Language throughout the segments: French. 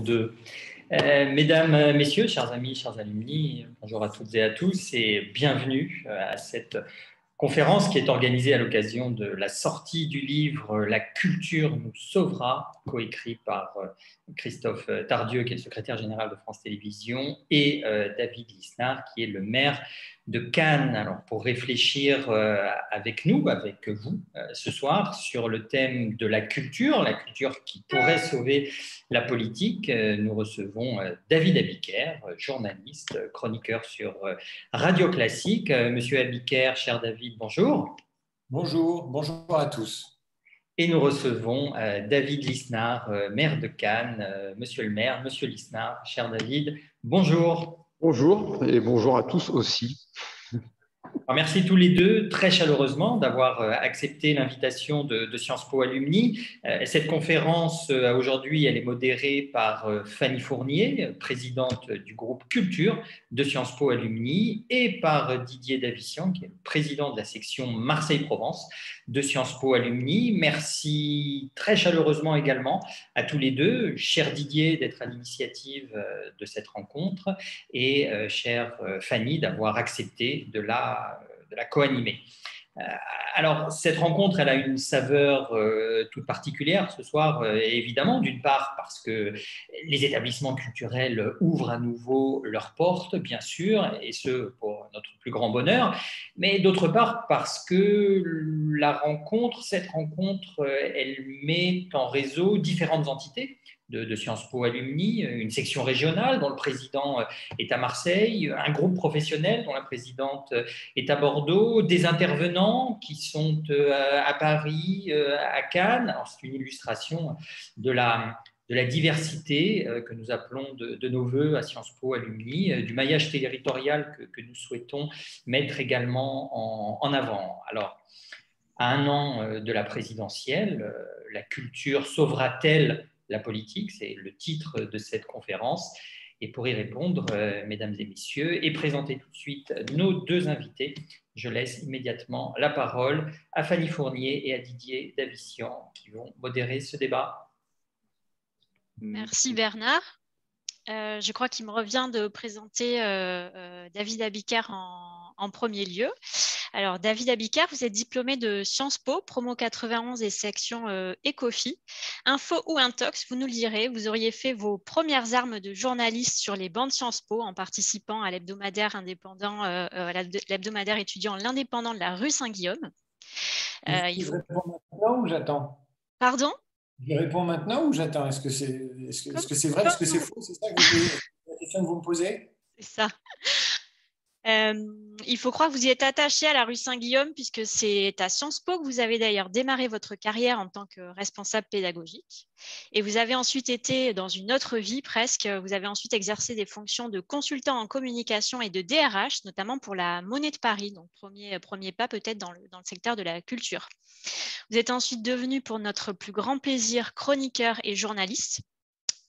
2. Mesdames, Messieurs, chers amis, chers alumni, bonjour à toutes et à tous et bienvenue à cette conférence qui est organisée à l'occasion de la sortie du livre « La culture nous sauvera », coécrit par Christophe Tardieu, qui est le secrétaire général de France Télévisions, et David Lisnard, qui est le maire de Cannes. Alors, pour réfléchir avec nous, avec vous, ce soir, sur le thème de la culture qui pourrait sauver la politique, nous recevons David Abiker, journaliste, chroniqueur sur Radio Classique. Monsieur Abiker, cher David, bonjour. Bonjour à tous. Et nous recevons David Lisnard, maire de Cannes. Monsieur le maire, monsieur Lisnard, cher David, bonjour. Bonjour et bonjour à tous aussi. Alors, merci tous les deux très chaleureusement d'avoir accepté l'invitation de Sciences Po Alumni. Cette conférence aujourd'hui, elle est modérée par Fanny Fournier, présidente du groupe Culture de Sciences Po Alumni, et par Didier Davissian, qui est le président de la section Marseille-Provence de Sciences Po Alumni. Merci très chaleureusement également à tous les deux, cher Didier d'être à l'initiative de cette rencontre et chère Fanny d'avoir accepté de la co-animer. Alors, cette rencontre, elle a une saveur toute particulière ce soir, évidemment, d'une part parce que les établissements culturels ouvrent à nouveau leurs portes, bien sûr, et ce, pour notre plus grand bonheur, mais d'autre part parce que cette rencontre, elle met en réseau différentes entités de Sciences Po Alumni, une section régionale dont le président est à Marseille, un groupe professionnel dont la présidente est à Bordeaux, des intervenants qui sont à Paris, à Cannes. C'est une illustration de la diversité que nous appelons de nos voeux à Sciences Po Alumni, du maillage territorial que nous souhaitons mettre également en avant. Alors, à un an de la présidentielle, la culture sauvera-t-elle la politique? C'est le titre de cette conférence. Et pour y répondre, mesdames et messieurs, et présenter tout de suite nos deux invités, je laisse immédiatement la parole à Fanny Fournier et à Didier Davissian qui vont modérer ce débat. Merci Bernard. Je crois qu'il me revient de présenter David Abiker en premier lieu. Alors, David Abiker, vous êtes diplômé de Sciences Po, promo 91 et section Ecofi. Info ou intox, vous nous le direz, vous auriez fait vos premières armes de journaliste sur les bancs de Sciences Po en participant à l'hebdomadaire l'hebdomadaire étudiant L'Indépendant de la rue Saint-Guillaume. Je réponds maintenant ou j'attends? Pardon? Je réponds maintenant ou j'attends? Est-ce que c'est vrai? Est-ce que c'est faux? C'est ça la question que vous me posez? C'est ça. Il faut croire que vous y êtes attaché à la rue Saint-Guillaume puisque c'est à Sciences Po que vous avez d'ailleurs démarré votre carrière en tant que responsable pédagogique. Et vous avez ensuite été dans une autre vie presque, vous avez ensuite exercé des fonctions de consultant en communication et de DRH, notamment pour la Monnaie de Paris, donc premier pas peut-être dans le secteur de la culture. Vous êtes ensuite devenu pour notre plus grand plaisir chroniqueur et journaliste.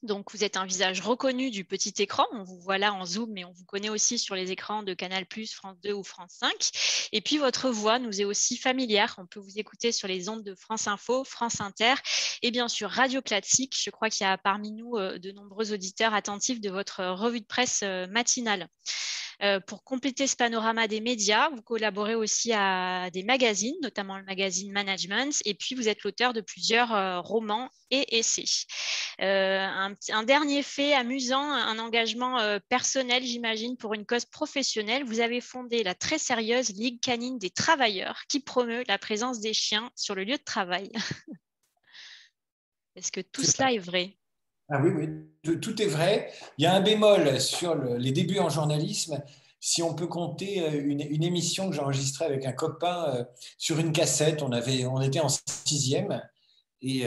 Donc, vous êtes un visage reconnu du petit écran. On vous voit là en Zoom, mais on vous connaît aussi sur les écrans de Canal+, France 2 ou France 5. Et puis, votre voix nous est aussi familière. On peut vous écouter sur les ondes de France Info, France Inter et bien sûr Radio Classique. Je crois qu'il y a parmi nous de nombreux auditeurs attentifs de votre revue de presse matinale. Pour compléter ce panorama des médias, vous collaborez aussi à des magazines, notamment le magazine Management, et puis vous êtes l'auteur de plusieurs romans et essais. Un dernier fait amusant, un engagement personnel, j'imagine, pour une cause professionnelle. Vous avez fondé la très sérieuse Ligue canine des travailleurs qui promeut la présence des chiens sur le lieu de travail. Est-ce que tout cela est vrai? Ah oui, tout est vrai. Il y a un bémol sur les débuts en journalisme. Si on peut compter une émission que j'enregistrais avec un copain sur une cassette, on était en 6e. Et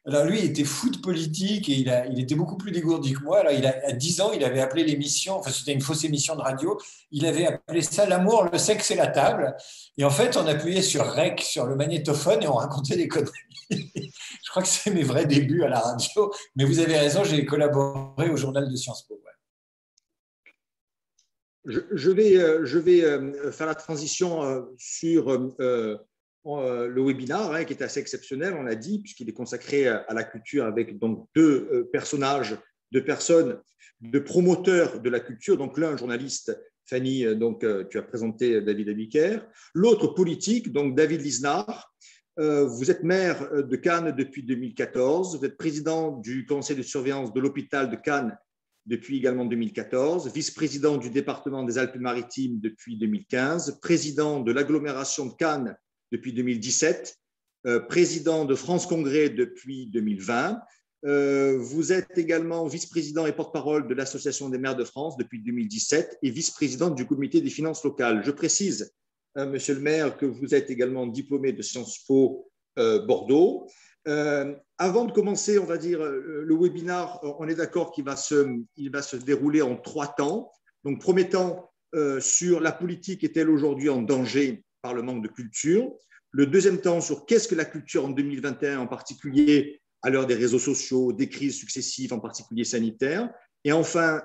alors lui, il était fou de politique et il était beaucoup plus dégourdi que moi. Alors, à 10 ans, il avait appelé l'émission, enfin c'était une fausse émission de radio, il avait appelé ça L'amour, le sexe et la table. Et en fait, on appuyait sur REC, sur le magnétophone et on racontait des conneries. Je crois que c'est mes vrais débuts à la radio. Mais vous avez raison, j'ai collaboré au journal de Sciences Po. Je vais faire la transition sur le webinaire, qui est assez exceptionnel, on l'a dit, puisqu'il est consacré à la culture avec donc deux personnages, deux personnes, deux promoteurs de la culture. Donc l'un, journaliste, Fanny, donc tu as présenté David Abiker. L'autre, politique, donc David Lisnard. Vous êtes maire de Cannes depuis 2014. Vous êtes président du conseil de surveillance de l'hôpital de Cannes depuis également 2014, vice-président du département des Alpes-Maritimes depuis 2015, président de l'agglomération de Cannes depuis 2017, président de France Congrès depuis 2020. Vous êtes également vice-président et porte-parole de l'Association des maires de France depuis 2017 et vice-président du comité des finances locales. Je précise, monsieur le maire, que vous êtes également diplômé de Sciences Po Bordeaux. Avant de commencer, on va dire, le webinaire, on est d'accord qu'il va se dérouler en 3 temps. Donc, premier temps, sur la politique est-elle aujourd'hui en danger par le manque de culture. Le deuxième temps, sur qu'est-ce que la culture en 2021, en particulier à l'heure des réseaux sociaux, des crises successives, en particulier sanitaires. Et enfin,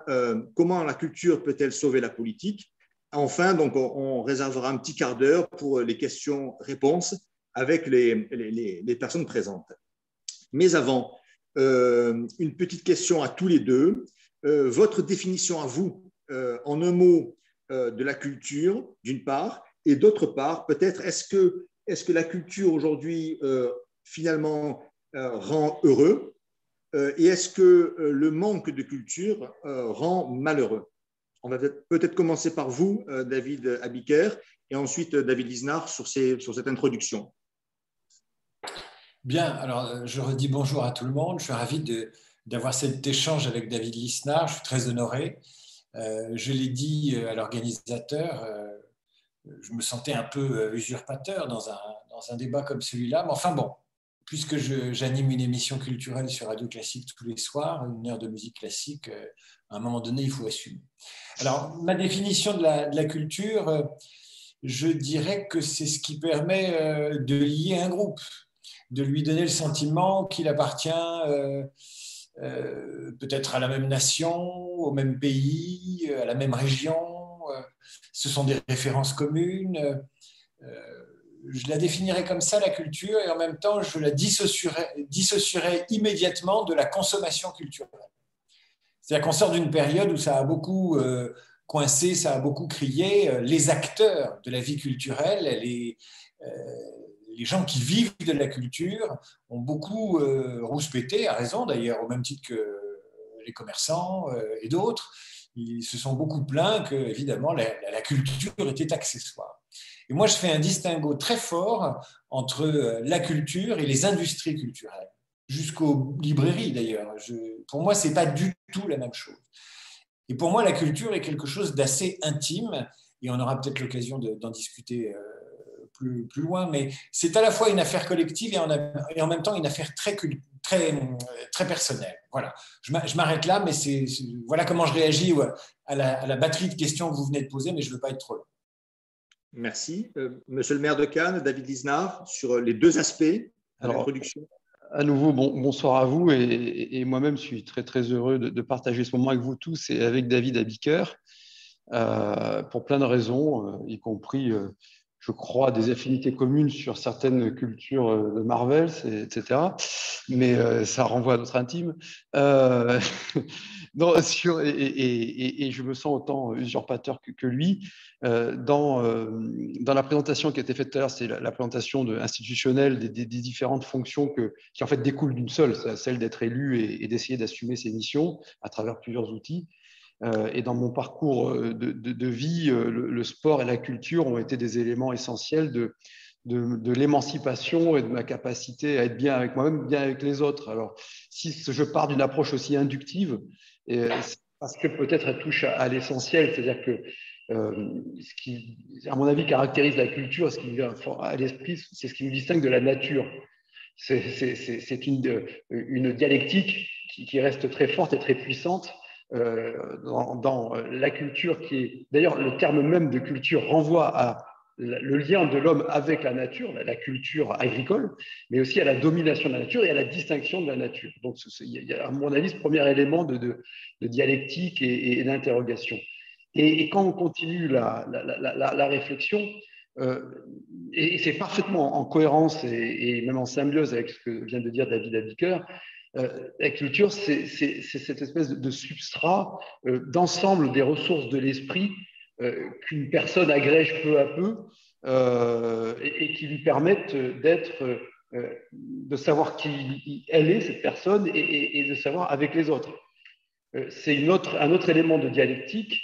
comment la culture peut-elle sauver la politique. Enfin, donc, on réservera un petit quart d'heure pour les questions-réponses avec les personnes présentes. Mais avant, une petite question à tous les deux. Votre définition à vous, en un mot, de la culture, d'une part, et d'autre part, peut-être, est-ce que la culture aujourd'hui, finalement, rend heureux, et est-ce que le manque de culture rend malheureux? On va peut-être commencer par vous, David Abiker, et ensuite David Lisnard sur cette introduction. Bien, alors je redis bonjour à tout le monde. Je suis ravi d'avoir cet échange avec David Lisnard. Je suis très honoré. Je l'ai dit à l'organisateur, je me sentais un peu usurpateur dans un débat comme celui-là. Mais enfin bon, puisque j'anime une émission culturelle sur Radio Classique tous les soirs, une heure de musique classique, à un moment donné, il faut assumer. Alors, ma définition de la culture, je dirais que c'est ce qui permet de lier un groupe, de lui donner le sentiment qu'il appartient peut-être à la même nation, au même pays, à la même région. Ce sont des références communes. Je la définirais comme ça, la culture, et en même temps, je la dissocierais immédiatement de la consommation culturelle. C'est-à-dire qu'on sort d'une période où ça a beaucoup coincé, ça a beaucoup crié. Les acteurs de la vie culturelle, les gens qui vivent de la culture ont beaucoup rouspété, à raison d'ailleurs, au même titre que les commerçants et d'autres. Ils se sont beaucoup plaints que, évidemment, la culture était accessoire. Et moi, je fais un distinguo très fort entre la culture et les industries culturelles, jusqu'aux librairies d'ailleurs. Pour moi, ce n'est pas du tout la même chose. Et pour moi, la culture est quelque chose d'assez intime, et on aura peut-être l'occasion d'en discuter plus loin, mais c'est à la fois une affaire collective et en même temps une affaire très personnelle. Voilà. Je m'arrête là, mais voilà comment je réagis à la batterie de questions que vous venez de poser, mais je ne veux pas être trop long. Merci. Monsieur le maire de Cannes, David Lisnard, sur les deux aspects de l'introduction. À nouveau, bonsoir à vous, et moi-même, je suis très, très heureux de partager ce moment avec vous tous et avec David Abiker, pour plein de raisons, y compris, je crois, des affinités communes sur certaines cultures de Marvel, etc. Mais ça renvoie à notre intime. Non, et je me sens autant usurpateur que lui. Dans la présentation qui a été faite tout à l'heure, c'est la présentation institutionnelle des différentes fonctions qui en fait découlent d'une seule, celle d'être élu et d'essayer d'assumer ses missions à travers plusieurs outils. Et dans mon parcours de vie, le sport et la culture ont été des éléments essentiels de l'émancipation et de ma capacité à être bien avec moi-même, bien avec les autres. Alors, si je pars d'une approche aussi inductive, c'est parce que peut-être elle touche à l'essentiel, c'est-à-dire que ce qui, à mon avis, caractérise la culture, ce qui me vient à l'esprit, c'est ce qui nous distingue de la nature. C'est une dialectique qui reste très forte et très puissante dans la culture qui est… D'ailleurs, le terme même de culture renvoie à le lien de l'homme avec la nature, la culture agricole, mais aussi à la domination de la nature et à la distinction de la nature. Donc, il y a, à mon avis, ce premier élément de dialectique et d'interrogation. Et quand on continue la réflexion, et c'est parfaitement en cohérence et même en symbiose avec ce que vient de dire David Abiker. La culture, c'est cette espèce de substrat d'ensemble des ressources de l'esprit qu'une personne agrège peu à peu et qui lui permettent de savoir qui elle est, cette personne, et de savoir avec les autres. C'est un autre élément de dialectique.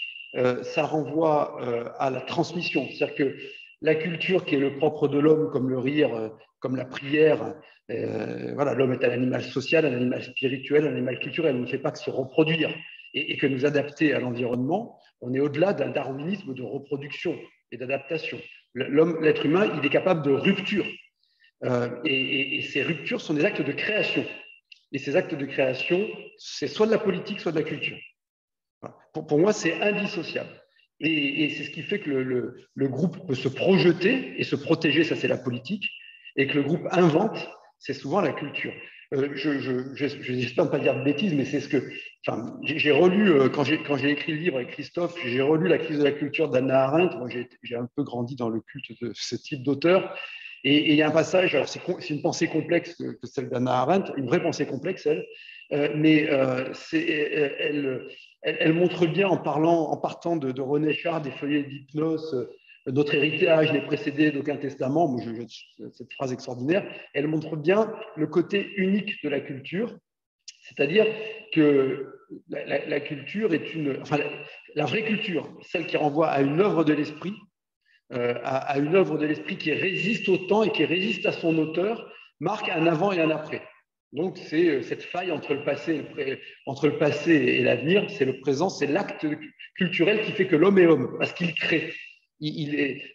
Ça renvoie à la transmission. C'est-à-dire que la culture qui est le propre de l'homme, comme le rire, comme la prière, voilà, l'homme est un animal social, un animal spirituel, un animal culturel. On ne fait pas que se reproduire et que nous adapter à l'environnement. On est au-delà d'un darwinisme de reproduction et d'adaptation. L'être humain, il est capable de rupture. Et ces ruptures sont des actes de création. Et ces actes de création, c'est soit de la politique, soit de la culture. Voilà. Pour moi, c'est indissociable. Et c'est ce qui fait que le groupe peut se projeter et se protéger, ça c'est la politique, et que le groupe invente, c'est souvent la culture. J'espère ne pas dire de bêtises, mais c'est ce que... Enfin, j'ai relu, quand j'ai écrit le livre avec Christophe, j'ai relu La crise de la culture d'Hannah Arendt. Moi, j'ai un peu grandi dans le culte de ce type d'auteur. Et il y a un passage, alors c'est une pensée complexe que celle d'Hannah Arendt, une vraie pensée complexe, mais elle montre bien en partant de René Char, des feuillets d'hypnose, notre héritage n'est précédé d'aucun testament, moi, cette phrase extraordinaire, elle montre bien le côté unique de la culture, c'est-à-dire que la culture est la vraie culture, celle qui renvoie à une œuvre de l'esprit, à une œuvre de l'esprit qui résiste au temps et qui résiste à son auteur, marque un avant et un après. Donc, c'est cette faille entre le passé et l'avenir, c'est le présent, c'est l'acte culturel qui fait que l'homme est homme, parce qu'il crée.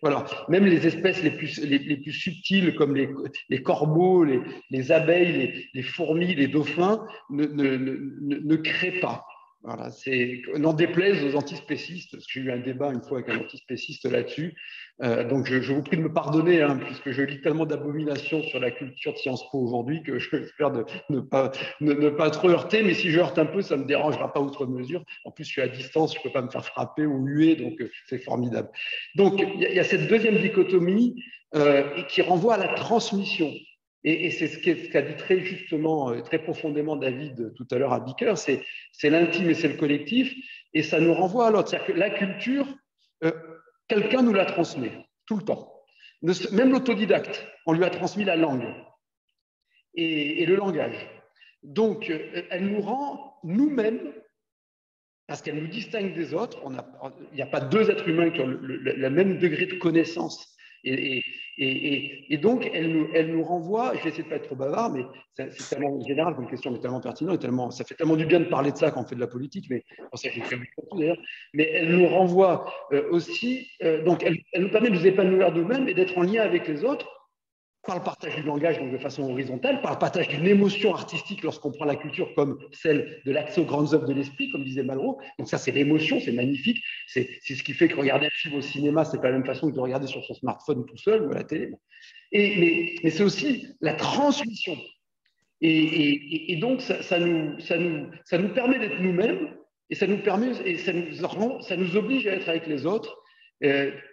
Voilà. Même les espèces les plus subtiles, comme les corbeaux, les abeilles, les fourmis, les dauphins, ne créent pas. Voilà, n'en déplaise aux antispécistes, parce que j'ai eu un débat une fois avec un antispéciste là-dessus, donc je vous prie de me pardonner, puisque je lis tellement d'abominations sur la culture de Sciences Po aujourd'hui que j'espère ne pas trop heurter, mais si je heurte un peu, ça ne me dérangera pas outre mesure. En plus, je suis à distance, je ne peux pas me faire frapper ou huer, donc c'est formidable. Donc, il y a cette deuxième dichotomie qui renvoie à la transmission. Et c'est ce qu'a dit très justement, très profondément David tout à l'heure à Bicker, c'est l'intime et c'est le collectif, et ça nous renvoie à l'autre. C'est-à-dire que la culture, quelqu'un nous la transmet tout le temps. Même l'autodidacte, on lui a transmis la langue et le langage. Donc, elle nous rend nous-mêmes, parce qu'elle nous distingue des autres. Il n'y a pas deux êtres humains qui ont le même degré de connaissance. Et donc, elle nous renvoie, je vais essayer de ne pas être trop bavard, mais c'est tellement général comme question, mais tellement pertinent, et ça fait tellement du bien de parler de ça quand on fait de la politique, mais pour ça, j'ai fait beaucoup d'ailleurs, mais elle nous renvoie aussi, donc elle nous permet de nous épanouir nous-mêmes et d'être en lien avec les autres, par le partage du langage, donc de façon horizontale, par le partage d'une émotion artistique lorsqu'on prend la culture comme celle de l'accès aux grandes œuvres de l'esprit, comme disait Malraux. Donc ça, c'est l'émotion, c'est magnifique. C'est ce qui fait que regarder un film au cinéma, c'est pas la même façon que de regarder sur son smartphone tout seul ou à la télé. Mais c'est aussi la transmission. Et donc, ça nous permet d'être nous-mêmes et ça nous oblige à être avec les autres.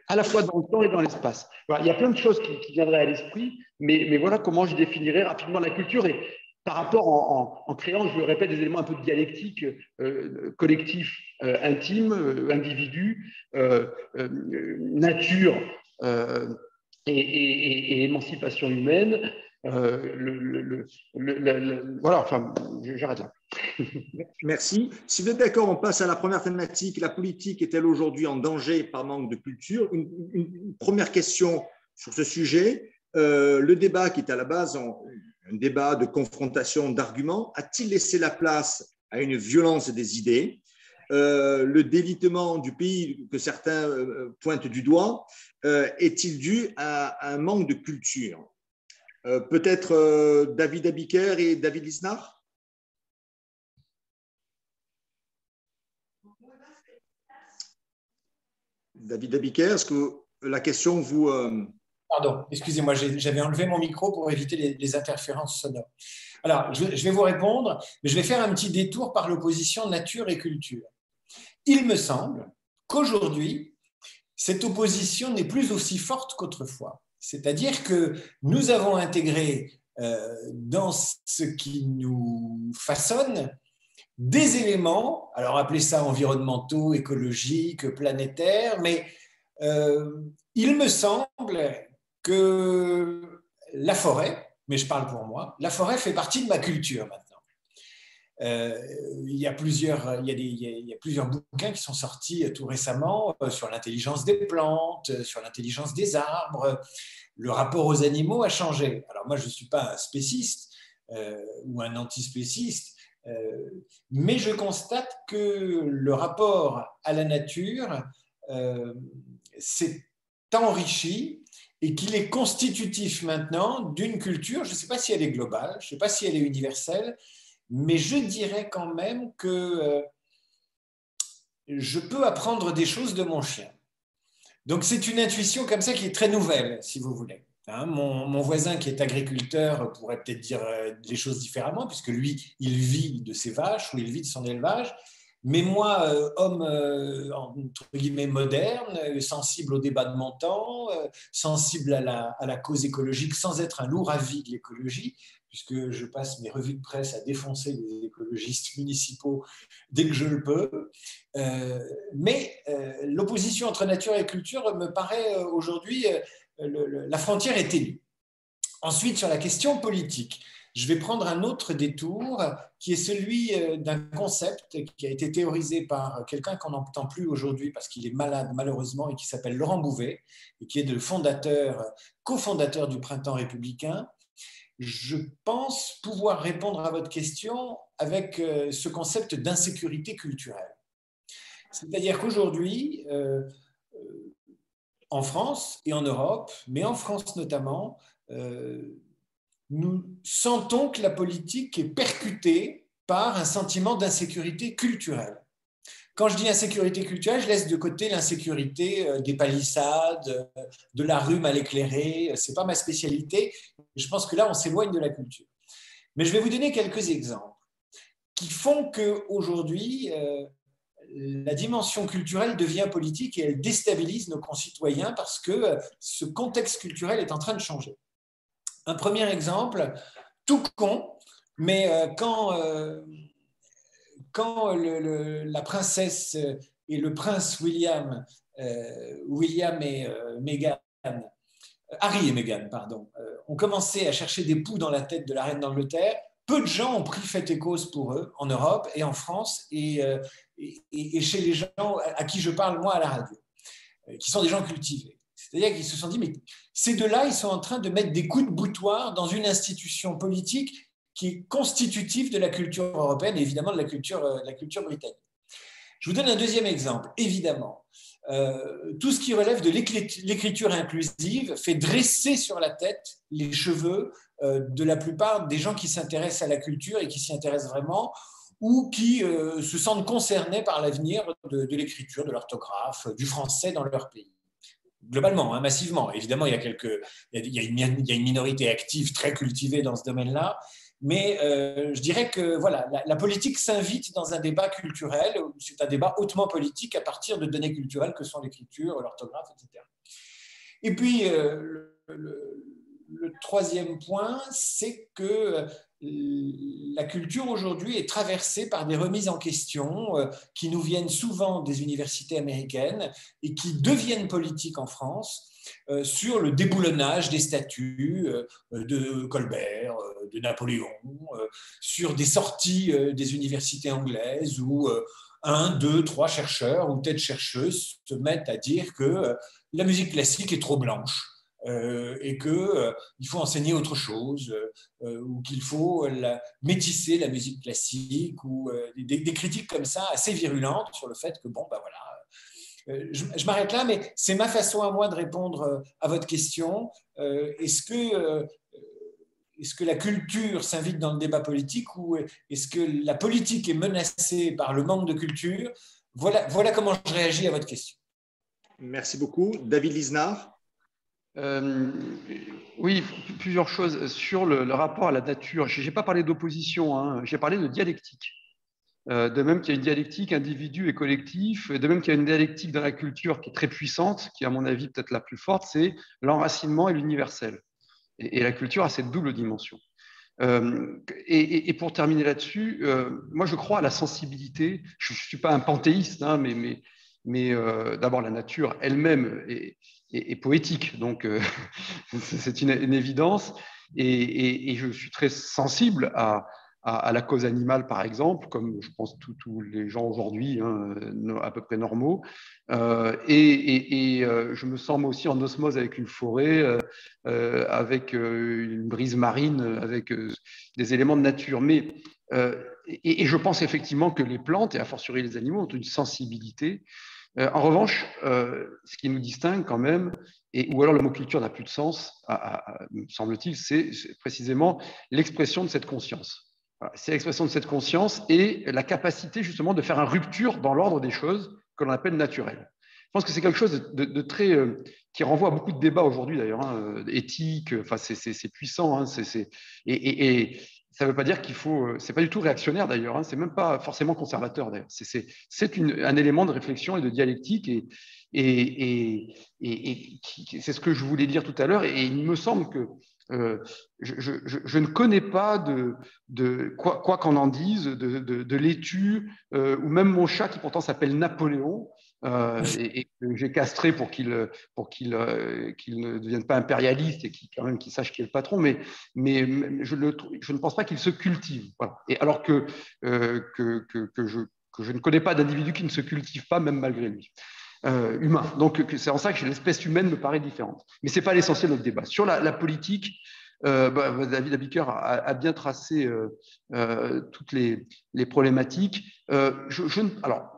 À la fois dans le temps et dans l'espace. Voilà, il y a plein de choses qui viendraient à l'esprit, mais voilà comment je définirais rapidement la culture et par rapport en créant, je le répète, des éléments un peu de dialectique, collectif, intime, individu, nature et émancipation humaine. Voilà, enfin, j'arrête là. Merci. Si vous êtes d'accord, on passe à la première thématique. La politique est-elle aujourd'hui en danger par manque de culture? Une première question sur ce sujet. Le débat qui est à la base un débat de confrontation d'arguments a-t-il laissé la place à une violence des idées? Le délitement du pays que certains pointent du doigt est-il dû à un manque de culture? Peut-être David Abiker et David Lisnard? David Abiker, est-ce que la question vous… Pardon, excusez-moi, j'avais enlevé mon micro pour éviter les interférences sonores. Alors, je vais vous répondre, mais je vais faire un petit détour par l'opposition nature et culture. Il me semble qu'aujourd'hui, cette opposition n'est plus aussi forte qu'autrefois. C'est-à-dire que nous avons intégré dans ce qui nous façonne des éléments, alors appelez ça environnementaux, écologiques, planétaires, mais il me semble que la forêt, mais je parle pour moi, la forêt fait partie de ma culture maintenant. Il y a plusieurs bouquins qui sont sortis tout récemment sur l'intelligence des plantes, sur l'intelligence des arbres. Le rapport aux animaux a changé. Alors moi, je ne suis pas un spéciste ou un antispéciste, mais je constate que le rapport à la nature s'est enrichi et qu'il est constitutif maintenant d'une culture, je ne sais pas si elle est globale, je ne sais pas si elle est universelle, mais je dirais quand même que je peux apprendre des choses de mon chien. Donc c'est une intuition comme ça qui est très nouvelle, si vous voulez. Hein, mon voisin qui est agriculteur pourrait peut-être dire les choses différemment, puisque lui, il vit de ses vaches ou il vit de son élevage. Mais moi, homme entre guillemets moderne, sensible au débat de mon temps, sensible à la cause écologique sans être un lourd avis de l'écologie, puisque je passe mes revues de presse à défoncer les écologistes municipaux dès que je le peux. Mais l'opposition entre nature et culture me paraît aujourd'hui, la frontière est ténue. Ensuite, sur la question politique, je vais prendre un autre détour qui est celui d'un concept qui a été théorisé par quelqu'un qu'on n'entend plus aujourd'hui parce qu'il est malade malheureusement et qui s'appelle Laurent Bouvet et qui est le cofondateur du Printemps républicain. Je pense pouvoir répondre à votre question avec ce concept d'insécurité culturelle. C'est-à-dire qu'aujourd'hui, en France et en Europe, mais en France notamment, nous sentons que la politique est percutée par un sentiment d'insécurité culturelle. Quand je dis insécurité culturelle, je laisse de côté l'insécurité des palissades, de la rue mal éclairée. Ce n'est pas ma spécialité. Je pense que là, on s'éloigne de la culture. Mais je vais vous donner quelques exemples qui font qu'aujourd'hui, la dimension culturelle devient politique et elle déstabilise nos concitoyens parce que ce contexte culturel est en train de changer. Un premier exemple, tout con, mais quand la princesse et le prince William et Meghan, Harry et Meghan, pardon, ont commencé à chercher des poux dans la tête de la reine d'Angleterre, peu de gens ont pris fait et cause pour eux en Europe et en France et chez les gens à qui je parle moi à la radio, qui sont des gens cultivés. C'est-à-dire qu'ils se sont dit, mais ces deux-là, ils sont en train de mettre des coups de boutoir dans une institution politique qui est constitutive de la culture européenne et évidemment de la culture britannique. Je vous donne un deuxième exemple, évidemment. Tout ce qui relève de l'écriture inclusive fait dresser sur la tête les cheveux de la plupart des gens qui s'intéressent à la culture et qui s'y intéressent vraiment ou qui se sentent concernés par l'avenir de l'écriture, de l'orthographe, du français dans leur pays. Globalement, hein, massivement. Évidemment, il y a une minorité active très cultivée dans ce domaine-là, mais je dirais que voilà, la politique s'invite dans un débat culturel, c'est un débat hautement politique à partir de données culturelles que sont l'écriture, l'orthographe, etc. Et puis, le troisième point, c'est que la culture aujourd'hui est traversée par des remises en question qui nous viennent souvent des universités américaines et qui deviennent politiques en France sur le déboulonnage des statuts de Colbert, de Napoléon, sur des sorties des universités anglaises où 1, 2, 3 chercheurs ou peut-être chercheuses se mettent à dire que la musique classique est trop blanche. Et qu'il faut enseigner autre chose, ou qu'il faut métisser la musique classique, ou des critiques comme ça assez virulentes sur le fait que, bon, ben voilà, je m'arrête là, mais c'est ma façon à moi de répondre à votre question. Est-ce que la culture s'invite dans le débat politique ou est-ce que la politique est menacée par le manque de culture? Voilà comment je réagis à votre question. Merci beaucoup. David Lisnard. Oui, plusieurs choses sur le rapport à la nature. Je n'ai pas parlé d'opposition, hein, j'ai parlé de dialectique. de même qu'il y a une dialectique individu et collectif, et de même qu'il y a une dialectique dans la culture qui est très puissante, qui est à mon avis peut-être la plus forte, c'est l'enracinement et l'universel. Et la culture a cette double dimension. Et pour terminer là-dessus, moi je crois à la sensibilité. Je ne suis pas un panthéiste, hein, mais d'abord la nature elle-même est poétique, donc c'est une évidence. Et je suis très sensible à la cause animale, par exemple, comme je pense tous les gens aujourd'hui, hein, à peu près normaux. Je me sens moi aussi en osmose avec une forêt, avec une brise marine, avec des éléments de nature. Et je pense effectivement que les plantes, et a fortiori les animaux, ont une sensibilité. En revanche, ce qui nous distingue quand même, ou alors le mot culture n'a plus de sens, me semble-t-il, c'est précisément l'expression de cette conscience. Voilà, c'est l'expression de cette conscience et la capacité justement de faire une rupture dans l'ordre des choses que l'on appelle naturelles. Je pense que c'est quelque chose de très qui renvoie à beaucoup de débats aujourd'hui d'ailleurs, hein, éthique. Enfin, c'est puissant. Hein, et ça ne veut pas dire qu'il faut. C'est pas du tout réactionnaire d'ailleurs. Hein, c'est même pas forcément conservateur d'ailleurs. C'est un élément de réflexion et de dialectique et c'est ce que je voulais dire tout à l'heure. Et il me semble que je ne connais pas quoi qu'on en dise, de laitue, ou même mon chat qui pourtant s'appelle Napoléon, et que j'ai castré pour qu'il ne devienne pas impérialiste et qu'il sache qui est le patron, mais je ne pense pas qu'il se cultive. Voilà. Et alors que je ne connais pas d'individu qui ne se cultive pas, même malgré lui. Humain. Donc, c'est en ça que l'espèce humaine me paraît différente. Mais ce n'est pas l'essentiel de notre débat. Sur la politique, David Abiker a bien tracé toutes les problématiques. Alors,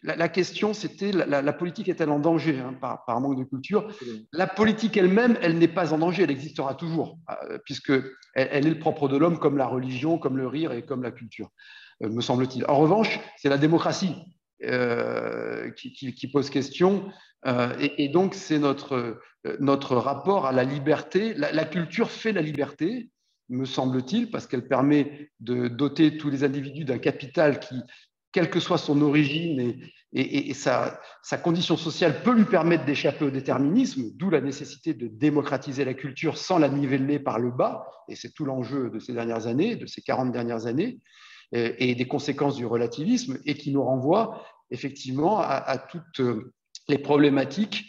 la question, c'était la politique est-elle en danger, hein, par manque de culture? La politique elle-même, elle n'est pas en danger, elle existera toujours, puisque elle est le propre de l'homme, comme la religion, comme le rire et comme la culture, me semble-t-il. En revanche, c'est la démocratie qui pose question, et donc c'est notre rapport à la liberté. La culture fait la liberté, me semble-t-il, parce qu'elle permet de doter tous les individus d'un capital qui, quelle que soit son origine et sa condition sociale, peut lui permettre d'échapper au déterminisme, d'où la nécessité de démocratiser la culture sans la niveler par le bas, et c'est tout l'enjeu de ces dernières années, de ces 40 dernières années, et des conséquences du relativisme, et qui nous renvoie effectivement à toutes les problématiques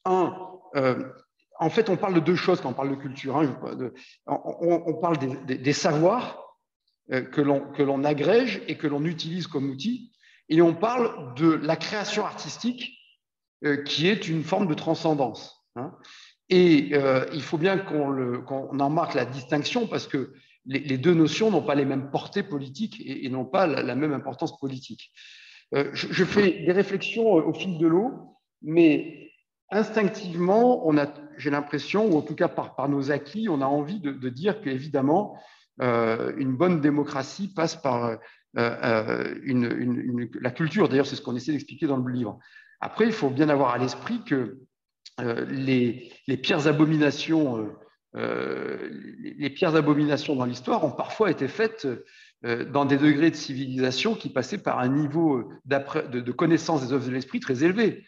en fait, on parle de deux choses quand on parle de culture. Hein, on parle des savoirs que l'on agrège et que l'on utilise comme outil, et on parle de la création artistique qui est une forme de transcendance. Hein. Et il faut bien qu'on en marque la distinction, parce que les deux notions n'ont pas les mêmes portées politiques et n'ont pas la même importance politique. Je fais des réflexions au fil de l'eau, mais instinctivement, j'ai l'impression, ou en tout cas par nos acquis, on a envie de dire qu'évidemment, une bonne démocratie passe par la culture. D'ailleurs, c'est ce qu'on essaie d'expliquer dans le livre. Après, il faut bien avoir à l'esprit que les pires abominations dans l'histoire ont parfois été faites dans des degrés de civilisation qui passaient par un niveau de connaissance des œuvres de l'esprit très élevé.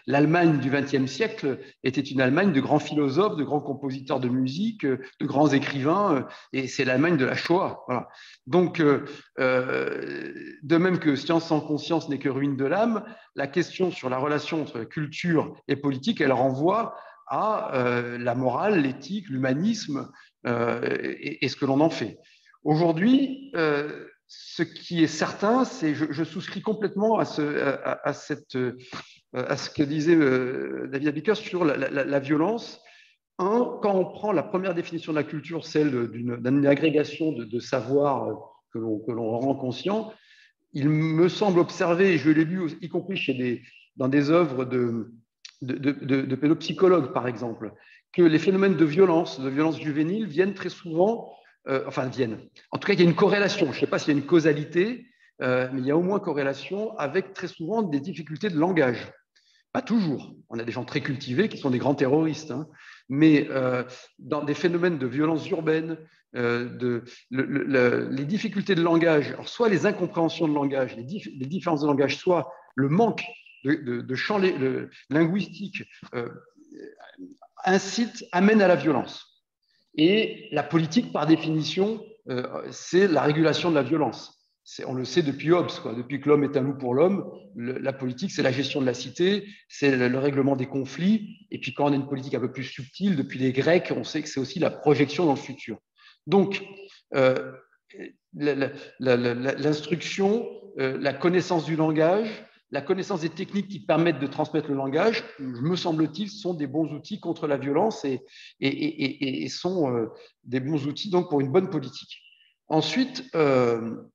L'Allemagne du XXe siècle était une Allemagne de grands philosophes, de grands compositeurs de musique, de grands écrivains, et c'est l'Allemagne de la Shoah. Voilà. Donc, de même que Science sans conscience n'est que ruine de l'âme, la question sur la relation entre culture et politique, elle renvoie à la morale, l'éthique, l'humanisme et ce que l'on en fait. Aujourd'hui, ce qui est certain, c'est je souscris complètement à ce que disait David Abiker sur la violence. Quand on prend la première définition de la culture, celle d'une agrégation de savoirs que l'on rend conscient, il me semble observer, et je l'ai lu y compris dans des œuvres de pédopsychologues, par exemple, que les phénomènes de violence juvénile viennent très souvent, en tout cas, il y a une corrélation. Je ne sais pas s'il y a une causalité, mais il y a au moins corrélation avec très souvent des difficultés de langage. Pas toujours. On a des gens très cultivés qui sont des grands terroristes, hein. Mais dans des phénomènes de violence urbaine, les difficultés de langage, alors soit les incompréhensions de langage, les différences de langage, soit le manque de champ linguistique amène à la violence. Et la politique, par définition, c'est la régulation de la violence. On le sait depuis Hobbes, quoi. Depuis que l'homme est un loup pour l'homme, la politique, c'est la gestion de la cité, c'est le règlement des conflits. Et puis quand on a une politique un peu plus subtile, depuis les Grecs, on sait que c'est aussi la projection dans le futur. Donc, l'instruction, la connaissance du langage, la connaissance des techniques qui permettent de transmettre le langage, me semble-t-il, sont des bons outils contre la violence et sont des bons outils donc, pour une bonne politique. Ensuite, le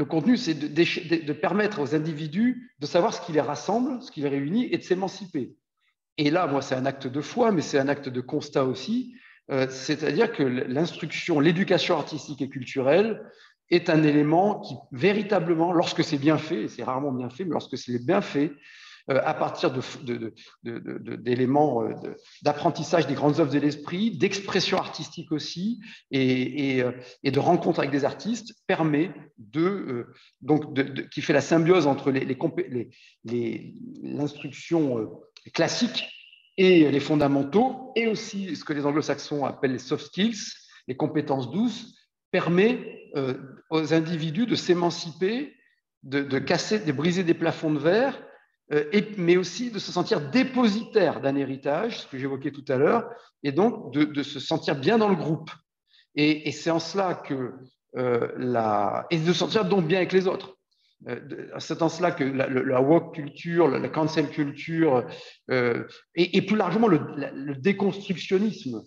contenu, c'est de permettre aux individus de savoir ce qui les rassemble, ce qui les réunit et de s'émanciper. Et là, moi, c'est un acte de foi, mais c'est un acte de constat aussi. C'est-à-dire que l'instruction, l'éducation artistique et culturelle est un élément qui, véritablement, lorsque c'est bien fait, et c'est rarement bien fait, mais lorsque c'est bien fait, à partir d'éléments d'apprentissage des grandes œuvres de l'esprit, d'expression artistique aussi, et de rencontres avec des artistes, permet qui fait la symbiose entre l'instruction classique et les fondamentaux, et aussi ce que les anglo-saxons appellent les soft skills, les compétences douces, permet aux individus de s'émanciper, de briser des plafonds de verre, mais aussi de se sentir dépositaire d'un héritage, ce que j'évoquais tout à l'heure, et donc de se sentir bien dans le groupe. Et c'est en cela que et de se sentir donc bien avec les autres. C'est en cela que la woke culture, la cancel culture, et plus largement le déconstructionnisme,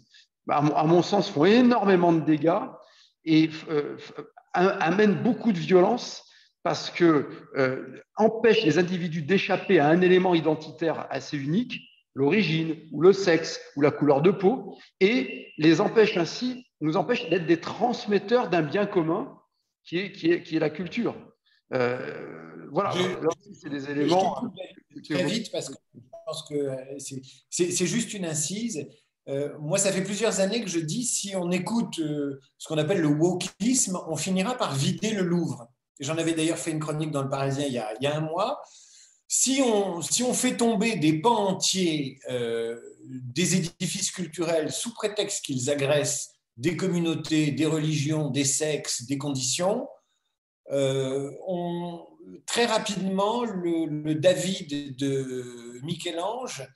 à mon sens, font énormément de dégâts et amènent beaucoup de violence parce que empêchent les individus d'échapper à un élément identitaire assez unique, l'origine ou le sexe ou la couleur de peau, et nous empêchent d'être des transmetteurs d'un bien commun qui est la culture. Voilà, c'est des éléments. Très vite, parce que je pense que c'est juste une incise. Moi, ça fait plusieurs années que je dis, si on écoute ce qu'on appelle le wokisme, on finira par vider le Louvre. J'en avais d'ailleurs fait une chronique dans Le Parisien il y a un mois. Si on fait tomber des pans entiers des édifices culturels sous prétexte qu'ils agressent des communautés, des religions, des sexes, des conditions, très rapidement, le David de Michel-Ange,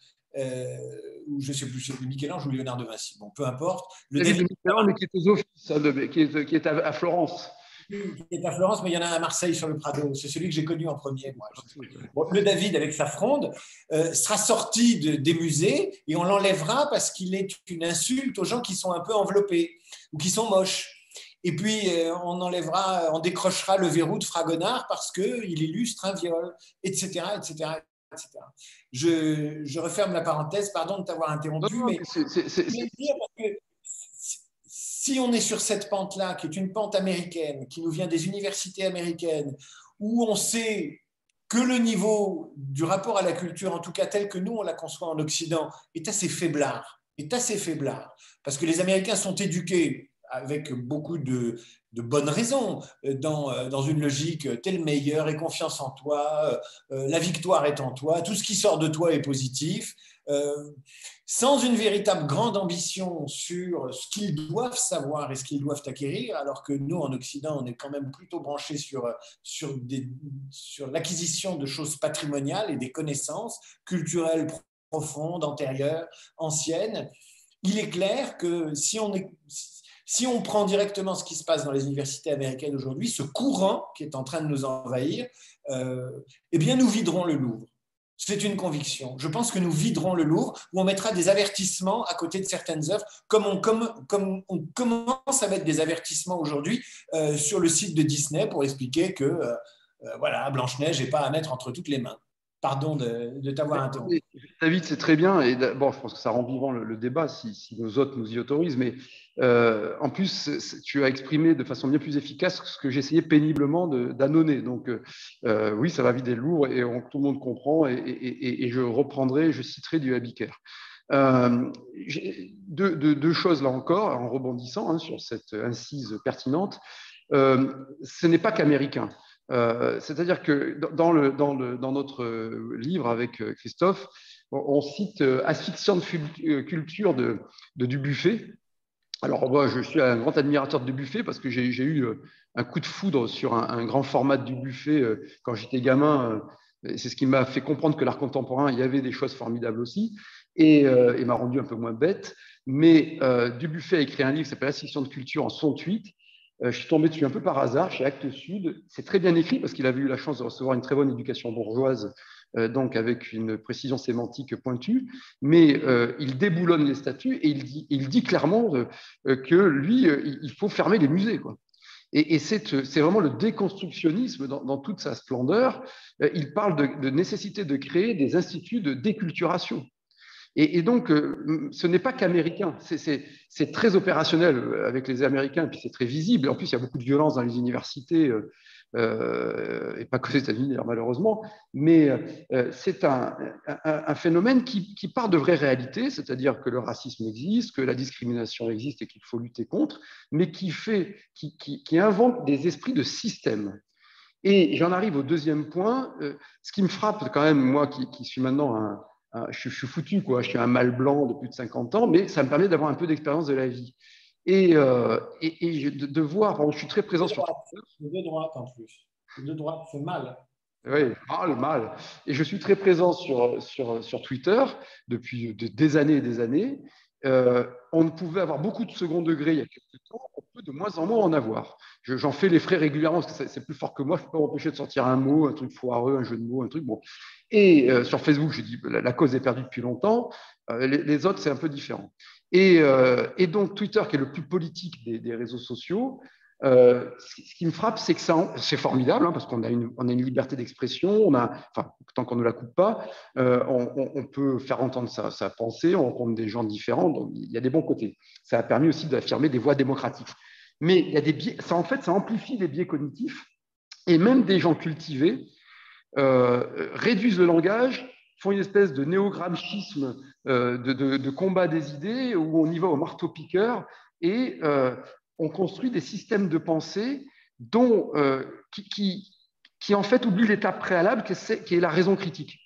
ou je ne sais plus si c'est Michel-Ange ou Léonard de Vinci, bon, peu importe. Le David de Michel-Ange, mais qui est aux Offices, qui est à Florence. Qui est à Florence, mais il y en a un à Marseille sur le Prado. C'est celui que j'ai connu en premier, moi. Bon, le David, avec sa fronde, sera sorti des musées et on l'enlèvera parce qu'il est une insulte aux gens qui sont un peu enveloppés ou qui sont moches. Et puis, on décrochera le verrou de Fragonard parce qu'il illustre un viol, etc., etc., etc. Je referme la parenthèse, pardon de t'avoir interrompu, mais si on est sur cette pente-là, qui est une pente américaine, qui nous vient des universités américaines, où on sait que le niveau du rapport à la culture, en tout cas tel que nous on la conçoit en Occident, est assez faiblard, parce que les Américains sont éduqués avec beaucoup de bonnes raisons, dans une logique t'es le meilleur et confiance en toi, la victoire est en toi, tout ce qui sort de toi est positif, sans une véritable grande ambition sur ce qu'ils doivent savoir et ce qu'ils doivent acquérir, alors que nous, en Occident, on est quand même plutôt branchés sur l'acquisition de choses patrimoniales et des connaissances culturelles profondes, antérieures, anciennes. Il est clair que si on prend directement ce qui se passe dans les universités américaines aujourd'hui, ce courant qui est en train de nous envahir, eh bien, nous viderons le Louvre. C'est une conviction. Je pense que nous viderons le Louvre, où on mettra des avertissements à côté de certaines œuvres, comme on commence à mettre des avertissements aujourd'hui sur le site de Disney pour expliquer que voilà, Blanche-Neige n'est pas à mettre entre toutes les mains. Pardon de t'avoir interrompu. David, c'est très bien. Et bon, je pense que ça rend vivant le débat si nos hôtes nous y autorisent. Mais en plus, tu as exprimé de façon bien plus efficace ce que j'essayais péniblement d'annoncer. Donc, oui, ça va vider le Louvre et tout le monde comprend. Et je citerai du Habiker. Deux choses là encore, en rebondissant sur cette incise pertinente. Ce n'est pas qu'américain. C'est-à-dire que dans notre livre avec Christophe, on cite Asphyxiante culture de Dubuffet. Alors moi, je suis un grand admirateur de Dubuffet parce que j'ai eu un coup de foudre sur un grand format de Dubuffet quand j'étais gamin. C'est ce qui m'a fait comprendre que l'art contemporain, il y avait des choses formidables aussi, et m'a rendu un peu moins bête. Mais Dubuffet a écrit un livre qui s'appelle Asphyxiante culture en 68. Je suis tombé dessus un peu par hasard chez Actes Sud. C'est très bien écrit parce qu'il avait eu la chance de recevoir une très bonne éducation bourgeoise, donc avec une précision sémantique pointue, mais il déboulonne les statuts et il dit clairement que lui, il faut fermer les musées, quoi. Et c'est vraiment le déconstructionnisme dans toute sa splendeur. Il parle de nécessité de créer des instituts de déculturation. Et donc, ce n'est pas qu'américain, c'est très opérationnel avec les Américains, et puis c'est très visible. En plus, il y a beaucoup de violence dans les universités, et pas que aux États-Unis, malheureusement, mais c'est un phénomène qui part de vraies réalités, c'est-à-dire que le racisme existe, que la discrimination existe et qu'il faut lutter contre, mais qui invente des esprits de système. Et j'en arrive au deuxième point. Ce qui me frappe quand même, moi qui suis maintenant je suis foutu, quoi. Je suis un mâle blanc de plus de 50 ans, mais ça me permet d'avoir un peu d'expérience de la vie. Et de voir, je suis très présent sur Twitter. De droite en plus. De droite, c'est mal. Oui, mal. Et je suis très présent sur Twitter depuis des années et des années. On pouvait avoir beaucoup de second degré il y a quelques temps, on peut de moins en moins en avoir. J'en fais les frais régulièrement parce que c'est plus fort que moi, je ne peux pas m'empêcher de sortir un mot, un truc foireux, un jeu de mots, un truc bon. Et sur Facebook, je dis la cause est perdue depuis longtemps, les autres c'est un peu différent. Et donc Twitter, qui est le plus politique des réseaux sociaux, ce qui me frappe, c'est que c'est formidable, parce qu'on a une liberté d'expression, tant qu'on ne la coupe pas, on peut faire entendre sa pensée, on rencontre des gens différents, donc il y a des bons côtés. Ça a permis aussi d'affirmer des voix démocratiques. Mais il y a des biais, ça amplifie les biais cognitifs, et même des gens cultivés réduisent le langage, font une espèce de néogramchisme de combat des idées, où on y va au marteau-piqueur, et on construit des systèmes de pensée qui en fait oublient l'étape préalable qui est la raison critique.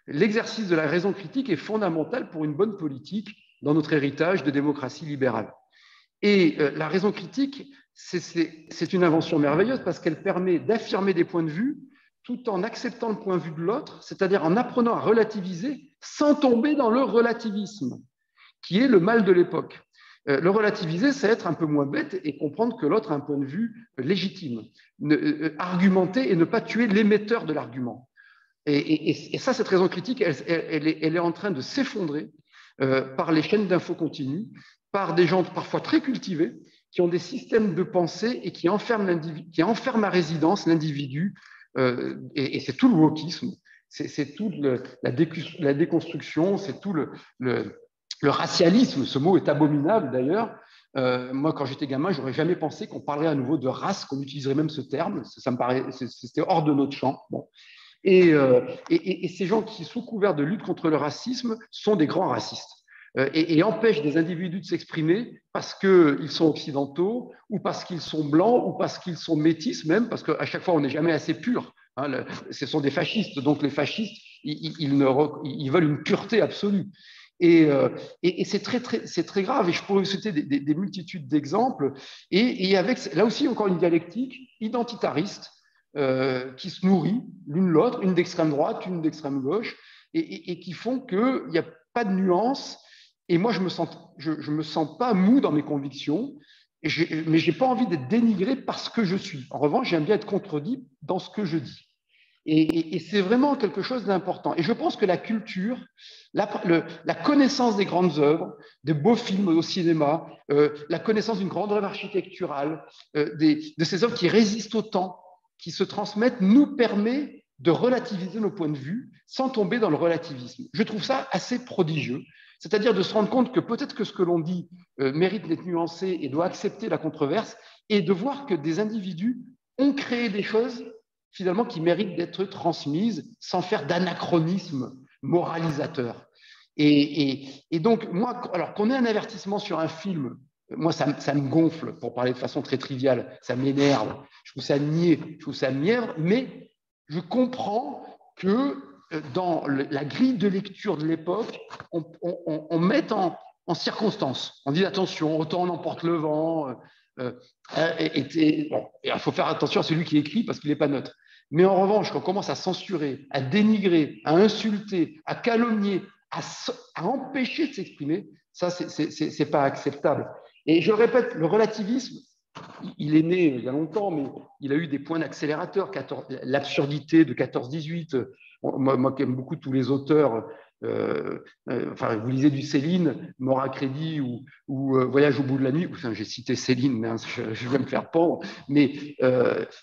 L'exercice de la raison critique est fondamental pour une bonne politique dans notre héritage de démocratie libérale. Et la raison critique, c'est une invention merveilleuse parce qu'elle permet d'affirmer des points de vue tout en acceptant le point de vue de l'autre, c'est-à-dire en apprenant à relativiser sans tomber dans le relativisme, qui est le mal de l'époque. Le relativiser, c'est être un peu moins bête et comprendre que l'autre a un point de vue légitime, argumenter et ne pas tuer l'émetteur de l'argument. Et ça, cette raison critique, elle est en train de s'effondrer par les chaînes d'infos continues, par des gens parfois très cultivés, qui ont des systèmes de pensée et qui enferment à résidence l'individu. Et c'est tout le wokisme, c'est toute la déconstruction, c'est tout le racialisme. Ce mot est abominable d'ailleurs. Moi, quand j'étais gamin, j'aurais jamais pensé qu'on parlerait à nouveau de race, qu'on utiliserait même ce terme. Ça me paraît, c'était hors de notre champ. Bon. Et ces gens qui, sous couvert de lutte contre le racisme, sont des grands racistes. Et empêchent des individus de s'exprimer parce qu'ils sont occidentaux, ou parce qu'ils sont blancs, ou parce qu'ils sont métis même, parce qu'à chaque fois, on n'est jamais assez pur. Hein, ce sont des fascistes, donc les fascistes, ils veulent une pureté absolue. Et c'est très grave, et je pourrais citer des multitudes d'exemples, et avec, là aussi, encore une dialectique identitariste qui se nourrit l'une l'autre, une d'extrême droite, une d'extrême gauche, et qui font qu'il n'y a pas de nuance. Et moi, je me sens pas mou dans mes convictions, mais je n'ai pas envie d'être dénigré parce que je suis. En revanche, j'aime bien être contredit dans ce que je dis. Et c'est vraiment quelque chose d'important. Et je pense que la culture, la connaissance des grandes œuvres, des beaux films au cinéma, la connaissance d'une grande œuvre architecturale, de ces œuvres qui résistent au temps, qui se transmettent, nous permet de relativiser nos points de vue sans tomber dans le relativisme. Je trouve ça assez prodigieux. C'est-à-dire de se rendre compte que peut-être que ce que l'on dit mérite d'être nuancé et doit accepter la controverse, et de voir que des individus ont créé des choses finalement qui méritent d'être transmises sans faire d'anachronisme moralisateur. Et donc, moi, alors qu'on ait un avertissement sur un film, moi, ça me gonfle, pour parler de façon très triviale, ça m'énerve, je trouve ça niais, je trouve ça mièvre, mais je comprends que dans la grille de lecture de l'époque, on mette en circonstance. On dit attention, autant on emporte le vent. Bon, il faut faire attention à celui qui écrit parce qu'il n'est pas neutre. Mais en revanche, quand on commence à censurer, à dénigrer, à insulter, à calomnier, à empêcher de s'exprimer, ça, c'est pas acceptable. Et je le répète, le relativisme, il est né il y a longtemps, mais il a eu des points d'accélérateur. L'absurdité de 14-18. Moi qui aime beaucoup tous les auteurs, enfin, vous lisez du Céline, Mort à crédit ou Voyage au bout de la nuit. Enfin, j'ai cité Céline, mais je vais me faire pendre. Mais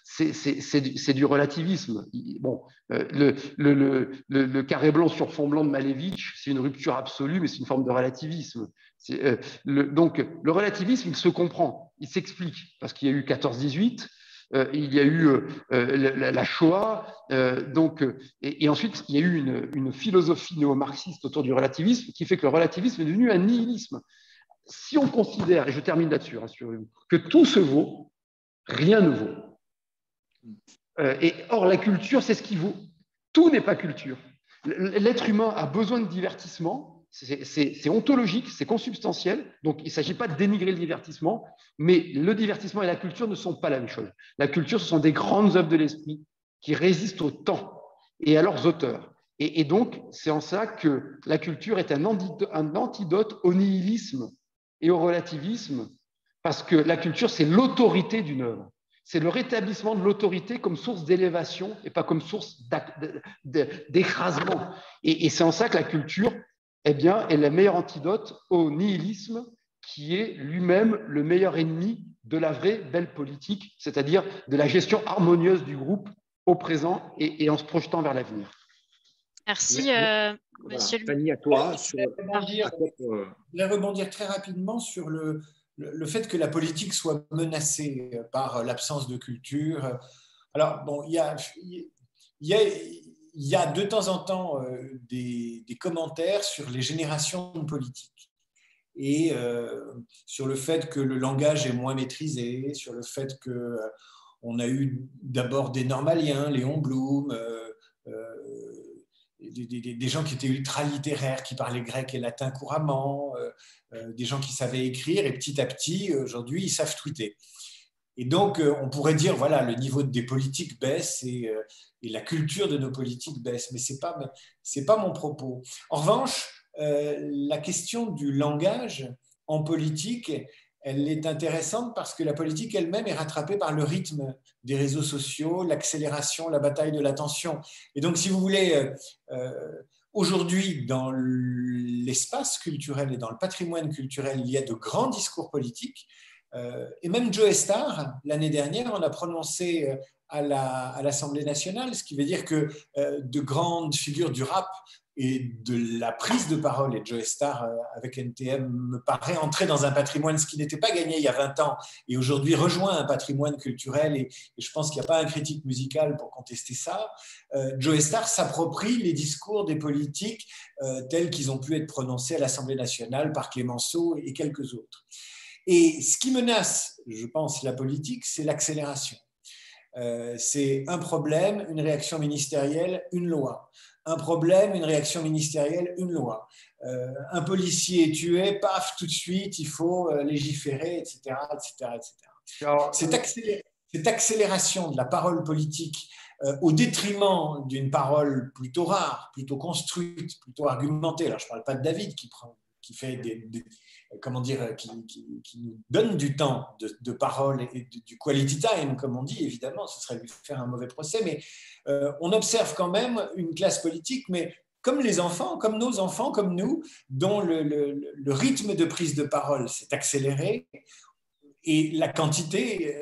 c'est du relativisme. Bon, le carré blanc sur fond blanc de Malevich, c'est une rupture absolue, mais c'est une forme de relativisme. Donc, le relativisme, il se comprend, il s'explique, parce qu'il y a eu 14-18, il y a eu la Shoah, et ensuite, il y a eu une philosophie néo-marxiste autour du relativisme qui fait que le relativisme est devenu un nihilisme. Si on considère, et je termine là-dessus, rassurez-vous, que tout se vaut, rien ne vaut. Or, la culture, c'est ce qui vaut. Tout n'est pas culture. L'être humain a besoin de divertissement. C'est ontologique, c'est consubstantiel, donc il ne s'agit pas de dénigrer le divertissement, mais le divertissement et la culture ne sont pas la même chose. La culture, ce sont des grandes œuvres de l'esprit qui résistent au temps et à leurs auteurs. Et donc, c'est en ça que la culture est un antidote au nihilisme et au relativisme, parce que la culture, c'est l'autorité d'une œuvre. C'est le rétablissement de l'autorité comme source d'élévation et pas comme source d'écrasement. Et c'est en ça que la culture, eh bien, est le meilleur antidote au nihilisme qui est lui-même le meilleur ennemi de la vraie belle politique, c'est-à-dire de la gestion harmonieuse du groupe au présent et en se projetant vers l'avenir. Merci, monsieur. Fanny, à toi. Je voulais rebondir très rapidement sur le fait que la politique soit menacée par l'absence de culture. Alors, bon, il y a de temps en temps des commentaires sur les générations politiques et sur le fait que le langage est moins maîtrisé, sur le fait qu'on a eu d'abord des normaliens, Léon Blum, des gens qui étaient ultra littéraires, qui parlaient grec et latin couramment, des gens qui savaient écrire, et petit à petit, aujourd'hui, ils savent tweeter. Et donc, on pourrait dire, voilà, le niveau des politiques baisse et la culture de nos politiques baisse, mais ce n'est pas mon propos. En revanche, la question du langage en politique, elle est intéressante parce que la politique elle-même est rattrapée par le rythme des réseaux sociaux, l'accélération, la bataille de l'attention. Et donc, si vous voulez, aujourd'hui, dans l'espace culturel et dans le patrimoine culturel, il y a de grands discours politiques. Et même Joe Starr, l'année dernière, en a prononcé à l'Assemblée nationale, ce qui veut dire que de grandes figures du rap et de la prise de parole, et Joe Starr avec NTM me paraît entrer dans un patrimoine, ce qui n'était pas gagné il y a 20 ans, et aujourd'hui rejoint un patrimoine culturel, et je pense qu'il n'y a pas un critique musical pour contester ça. Joe Starr s'approprie les discours des politiques tels qu'ils ont pu être prononcés à l'Assemblée nationale par Clémenceau et quelques autres. Et ce qui menace, je pense, la politique, c'est l'accélération. C'est un problème, une réaction ministérielle, une loi. Un problème, une réaction ministérielle, une loi. Un policier est tué, paf, tout de suite, il faut légiférer, etc., etc., etc. Alors, cette accélération de la parole politique au détriment d'une parole plutôt rare, plutôt construite, plutôt argumentée. Alors, je ne parle pas de David qui fait comment dire, qui nous donne du temps de parole et du quality time, comme on dit, évidemment, ce serait lui faire un mauvais procès, mais on observe quand même une classe politique, mais comme les enfants, comme nos enfants, comme nous, dont le rythme de prise de parole s'est accéléré et la quantité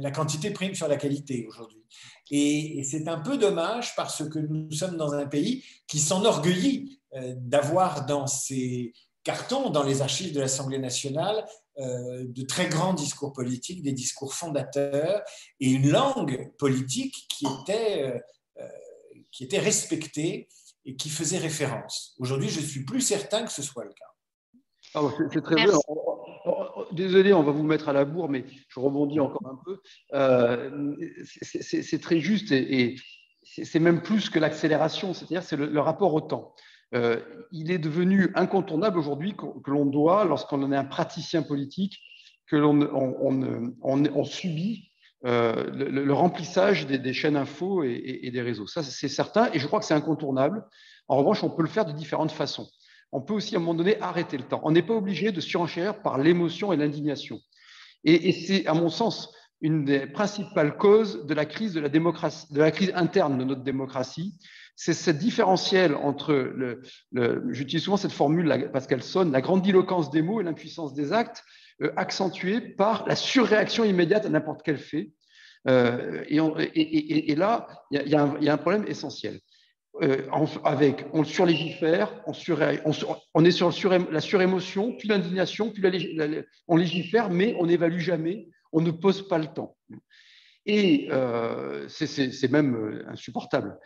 la quantité prime sur la qualité aujourd'hui. Et c'est un peu dommage parce que nous sommes dans un pays qui s'enorgueillit d'avoir dans ses cartons, dans les archives de l'Assemblée nationale, de très grands discours politiques, des discours fondateurs et une langue politique qui était respecté et qui faisait référence. Aujourd'hui, je ne suis plus certain que ce soit le cas. Ah, c'est très vrai. Désolé, on va vous mettre à la bourre, mais je rebondis encore un peu. C'est très juste et c'est même plus que l'accélération, c'est-à-dire c'est le rapport au temps. Il est devenu incontournable aujourd'hui que l'on doit, lorsqu'on est un praticien politique, que on subit le remplissage des chaînes info et des réseaux. Ça, c'est certain et je crois que c'est incontournable. En revanche, on peut le faire de différentes façons. On peut aussi, à un moment donné, arrêter le temps. On n'est pas obligé de surenchérir par l'émotion et l'indignation. Et c'est, à mon sens, une des principales causes de la crise de la démocratie, de la crise interne de notre démocratie. C'est cette différentiel entre j'utilise souvent cette formule parce qu'elle sonne, la grandiloquence des mots et l'impuissance des actes, accentuée par la surréaction immédiate à n'importe quel fait. Et là, il y a un problème essentiel. On surlégifère, on est sur la surémotion, puis l'indignation, puis on légifère, mais on n'évalue jamais, on ne pose pas le temps. Et c'est même insupportable.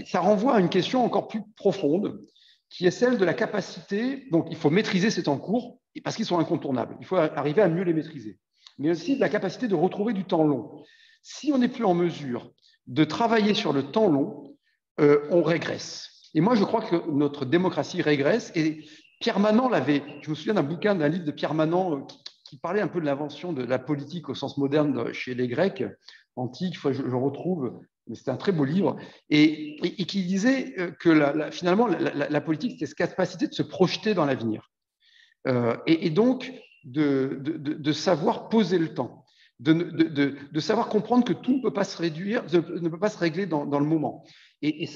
Ça renvoie à une question encore plus profonde, qui est celle de la capacité. Donc, il faut maîtriser ces temps courts, parce qu'ils sont incontournables. Il faut arriver à mieux les maîtriser. Mais aussi de la capacité de retrouver du temps long. Si on n'est plus en mesure de travailler sur le temps long, on régresse. Et moi, je crois que notre démocratie régresse. Et Pierre Manant je me souviens d'un livre de Pierre Manant qui parlait un peu de l'invention de la politique au sens moderne chez les Grecs antiques. Je retrouve, mais c'était un très beau livre, et qui disait que finalement, la politique, c'était cette capacité de se projeter dans l'avenir. Et donc, de savoir poser le temps. De savoir comprendre que tout ne peut pas se réduire, ne peut pas se régler dans le moment. Et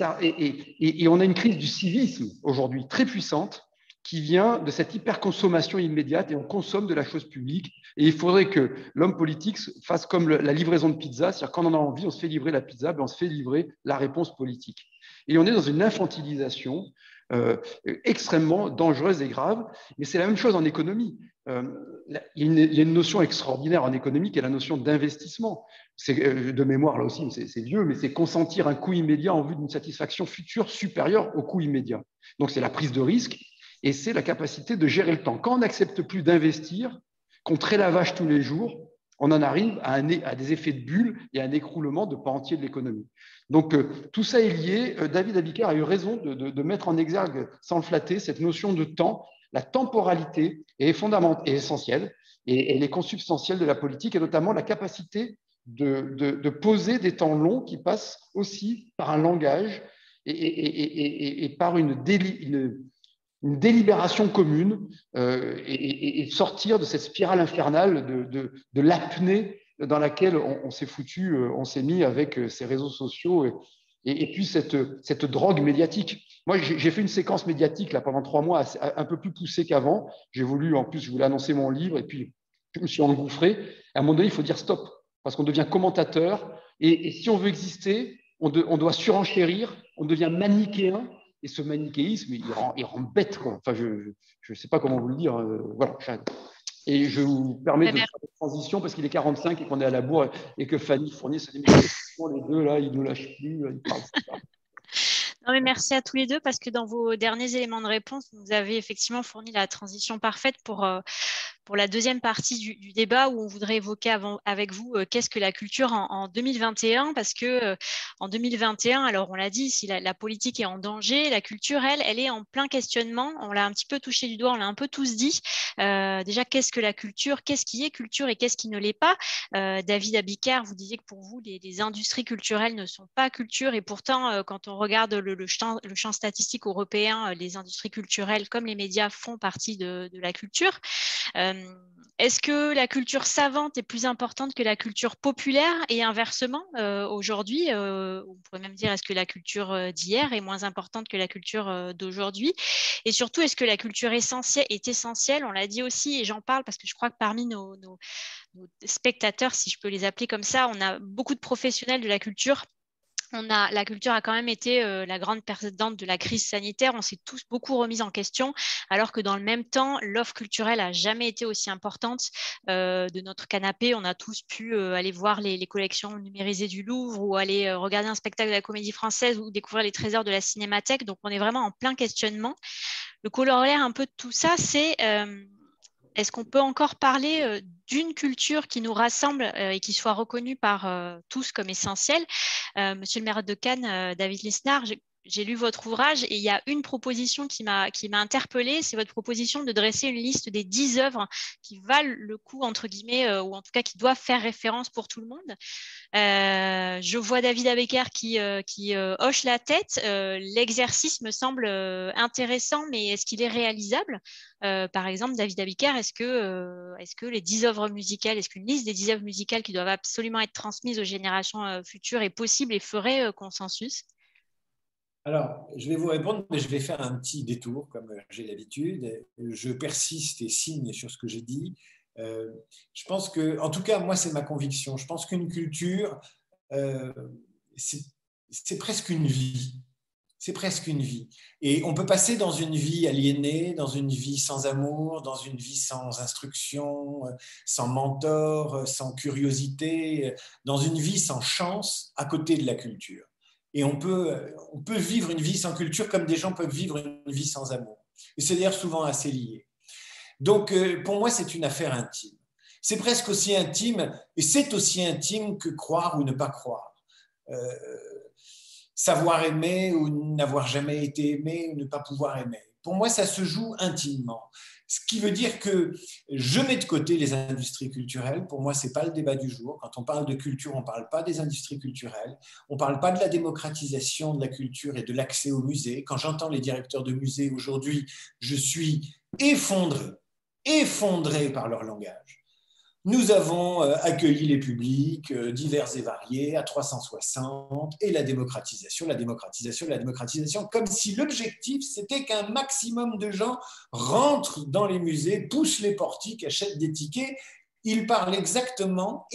on a une crise du civisme aujourd'hui très puissante qui vient de cette hyperconsommation immédiate et on consomme de la chose publique. Et il faudrait que l'homme politique fasse comme la livraison de pizza, c'est-à-dire quand on en a envie, on se fait livrer la pizza, ben on se fait livrer la réponse politique. Et on est dans une infantilisation extrêmement dangereuse et grave. Mais c'est la même chose en économie. Il y a une notion extraordinaire en économie qui est la notion d'investissement. C'est de mémoire là aussi, c'est vieux, mais c'est consentir un coût immédiat en vue d'une satisfaction future supérieure au coût immédiat. Donc c'est la prise de risque et c'est la capacité de gérer le temps. Quand on n'accepte plus d'investir, qu'on trélavage tous les jours, on en arrive à des effets de bulle et à un écroulement de pans entiers de l'économie. Donc tout ça est lié. David Abiker a eu raison de mettre en exergue, sans le flatter, cette notion de temps. La temporalité est fondamentale et essentielle et elle est consubstantielle de la politique et notamment la capacité de poser des temps longs qui passent aussi par un langage et par une délibération commune et sortir de cette spirale infernale de l'apnée dans laquelle on s'est foutu, on s'est mis avec ces réseaux sociaux et puis cette drogue médiatique. Moi, j'ai fait une séquence médiatique là, pendant 3 mois un peu plus poussée qu'avant. J'ai voulu, en plus, je voulais annoncer mon livre et puis je me suis engouffré. À un moment donné, il faut dire stop parce qu'on devient commentateur et si on veut exister, on doit surenchérir, on devient manichéen. Et ce manichéisme, il rend bête, quoi. Enfin, je ne sais pas comment vous le dire. Voilà. Et je vous permets de faire une transition parce qu'il est 45 et qu'on est à la bourre et que Fanny Fournier se dit mais les deux là, ils ne nous lâchent plus, ils parlent. Non, mais merci à tous les deux parce que dans vos derniers éléments de réponse, vous avez effectivement fourni la transition parfaite pour la deuxième partie du débat où on voudrait évoquer avec vous qu'est-ce que la culture en 2021 parce que en 2021, alors on l'a dit, si la politique est en danger, la culture, elle est en plein questionnement. On l'a un petit peu touché du doigt, on l'a un peu tous dit. Déjà, qu'est-ce que la culture? Qu'est-ce qui est culture et qu'est-ce qui ne l'est pas? David Abiker, vous disiez que pour vous, les industries culturelles ne sont pas culture et pourtant, quand on regarde le champ statistique européen, les industries culturelles comme les médias font partie de la culture. Est-ce que la culture savante est plus importante que la culture populaire et inversement aujourd'hui on pourrait même dire est-ce que la culture d'hier est moins importante que la culture d'aujourd'hui et surtout est-ce que la culture est essentielle, on l'a dit aussi et j'en parle parce que je crois que parmi nos spectateurs, si je peux les appeler comme ça, on a beaucoup de professionnels de la culture la culture a quand même été la grande perdante de la crise sanitaire. On s'est tous beaucoup remis en question, alors que dans le même temps, l'offre culturelle n'a jamais été aussi importante. De notre canapé, on a tous pu aller voir les collections numérisées du Louvre ou aller regarder un spectacle de la Comédie Française ou découvrir les trésors de la Cinémathèque. Donc, on est vraiment en plein questionnement. Le corollaire un peu de tout ça, c'est est-ce qu'on peut encore parler d'une culture qui nous rassemble et qui soit reconnue par tous comme essentielle? Monsieur le maire de Cannes, David Lisnard, j'ai lu votre ouvrage et il y a une proposition qui m'a interpellée, c'est votre proposition de dresser une liste des 10 œuvres qui valent le coup, entre guillemets, ou en tout cas qui doivent faire référence pour tout le monde. Je vois David Abecker qui hoche la tête. L'exercice me semble intéressant, mais est-ce qu'il est réalisable? Par exemple, David Abecker, est-ce que les 10 œuvres musicales, est-ce qu'une liste des 10 œuvres musicales qui doivent absolument être transmises aux générations futures est possible et ferait consensus? Alors, je vais vous répondre, mais je vais faire un petit détour, comme j'ai l'habitude. Je persiste et signe sur ce que j'ai dit. Je pense que, en tout cas, moi, c'est ma conviction. Je pense qu'une culture, c'est presque une vie. C'est presque une vie. Et on peut passer dans une vie aliénée, dans une vie sans amour, dans une vie sans instruction, sans mentor, sans curiosité, dans une vie sans chance à côté de la culture. Et on peut vivre une vie sans culture comme des gens peuvent vivre une vie sans amour. Et c'est d'ailleurs souvent assez lié. Donc, pour moi, c'est une affaire intime. C'est presque aussi intime, et c'est aussi intime que croire ou ne pas croire. Savoir aimer ou n'avoir jamais été aimé ou ne pas pouvoir aimer. Pour moi, ça se joue intimement. Ce qui veut dire que je mets de côté les industries culturelles. Pour moi, ce n'est pas le débat du jour. Quand on parle de culture, on ne parle pas des industries culturelles. On ne parle pas de la démocratisation de la culture et de l'accès aux musées. Quand j'entends les directeurs de musées aujourd'hui, je suis effondré par leur langage. Nous avons accueilli les publics divers et variés à 360 et la démocratisation, comme si l'objectif c'était qu'un maximum de gens rentrent dans les musées, poussent les portiques, achètent des tickets. Ils parlent exactement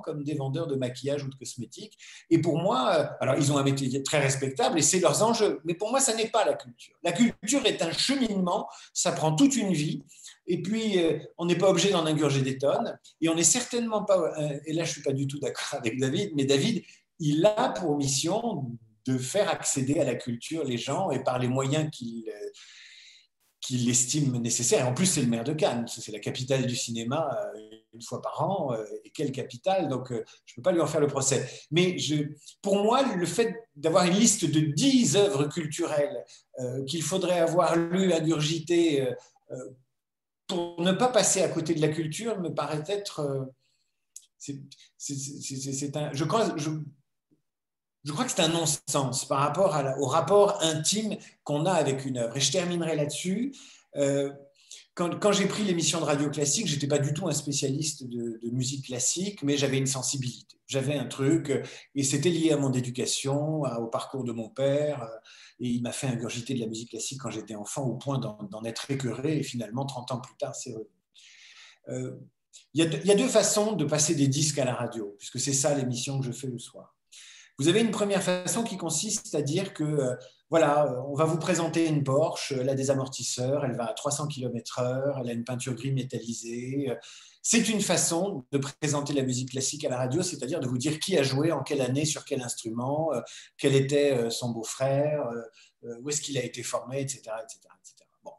comme des vendeurs de maquillage ou de cosmétiques. Et pour moi, alors ils ont un métier très respectable et c'est leurs enjeux. Mais pour moi, ça n'est pas la culture. La culture est un cheminement, ça prend toute une vie. Et puis, on n'est pas obligé d'en ingurger des tonnes. Et on n'est certainement pas, et là je ne suis pas du tout d'accord avec David, mais David, il a pour mission de faire accéder à la culture les gens et par les moyens qu'il estime nécessaires. En plus, c'est le maire de Cannes, c'est la capitale du cinéma une fois par an. Et quelle capitale, donc je ne peux pas lui en faire le procès. Mais pour moi, le fait d'avoir une liste de 10 œuvres culturelles qu'il faudrait avoir lues, ingurgitées, pour ne pas passer à côté de la culture, me paraît être... je crois que c'est un non-sens par rapport au rapport intime qu'on a avec une œuvre. Et je terminerai là-dessus. Quand j'ai pris l'émission de radio classique, je n'étais pas du tout un spécialiste de musique classique, mais j'avais une sensibilité. J'avais un truc, et c'était lié à mon éducation, au parcours de mon père, et il m'a fait ingurgiter de la musique classique quand j'étais enfant, au point d'en être écœuré, et finalement, 30 ans plus tard, c'est revenu. Il y a deux façons de passer des disques à la radio, puisque c'est ça l'émission que je fais le soir. Vous avez une première façon qui consiste à dire que voilà, on va vous présenter une Porsche, elle a des amortisseurs, elle va à 300 km/h, elle a une peinture gris métallisée. C'est une façon de présenter la musique classique à la radio, c'est-à-dire de vous dire qui a joué, en quelle année, sur quel instrument, quel était son beau-frère, où est-ce qu'il a été formé, etc., etc., etc. Bon.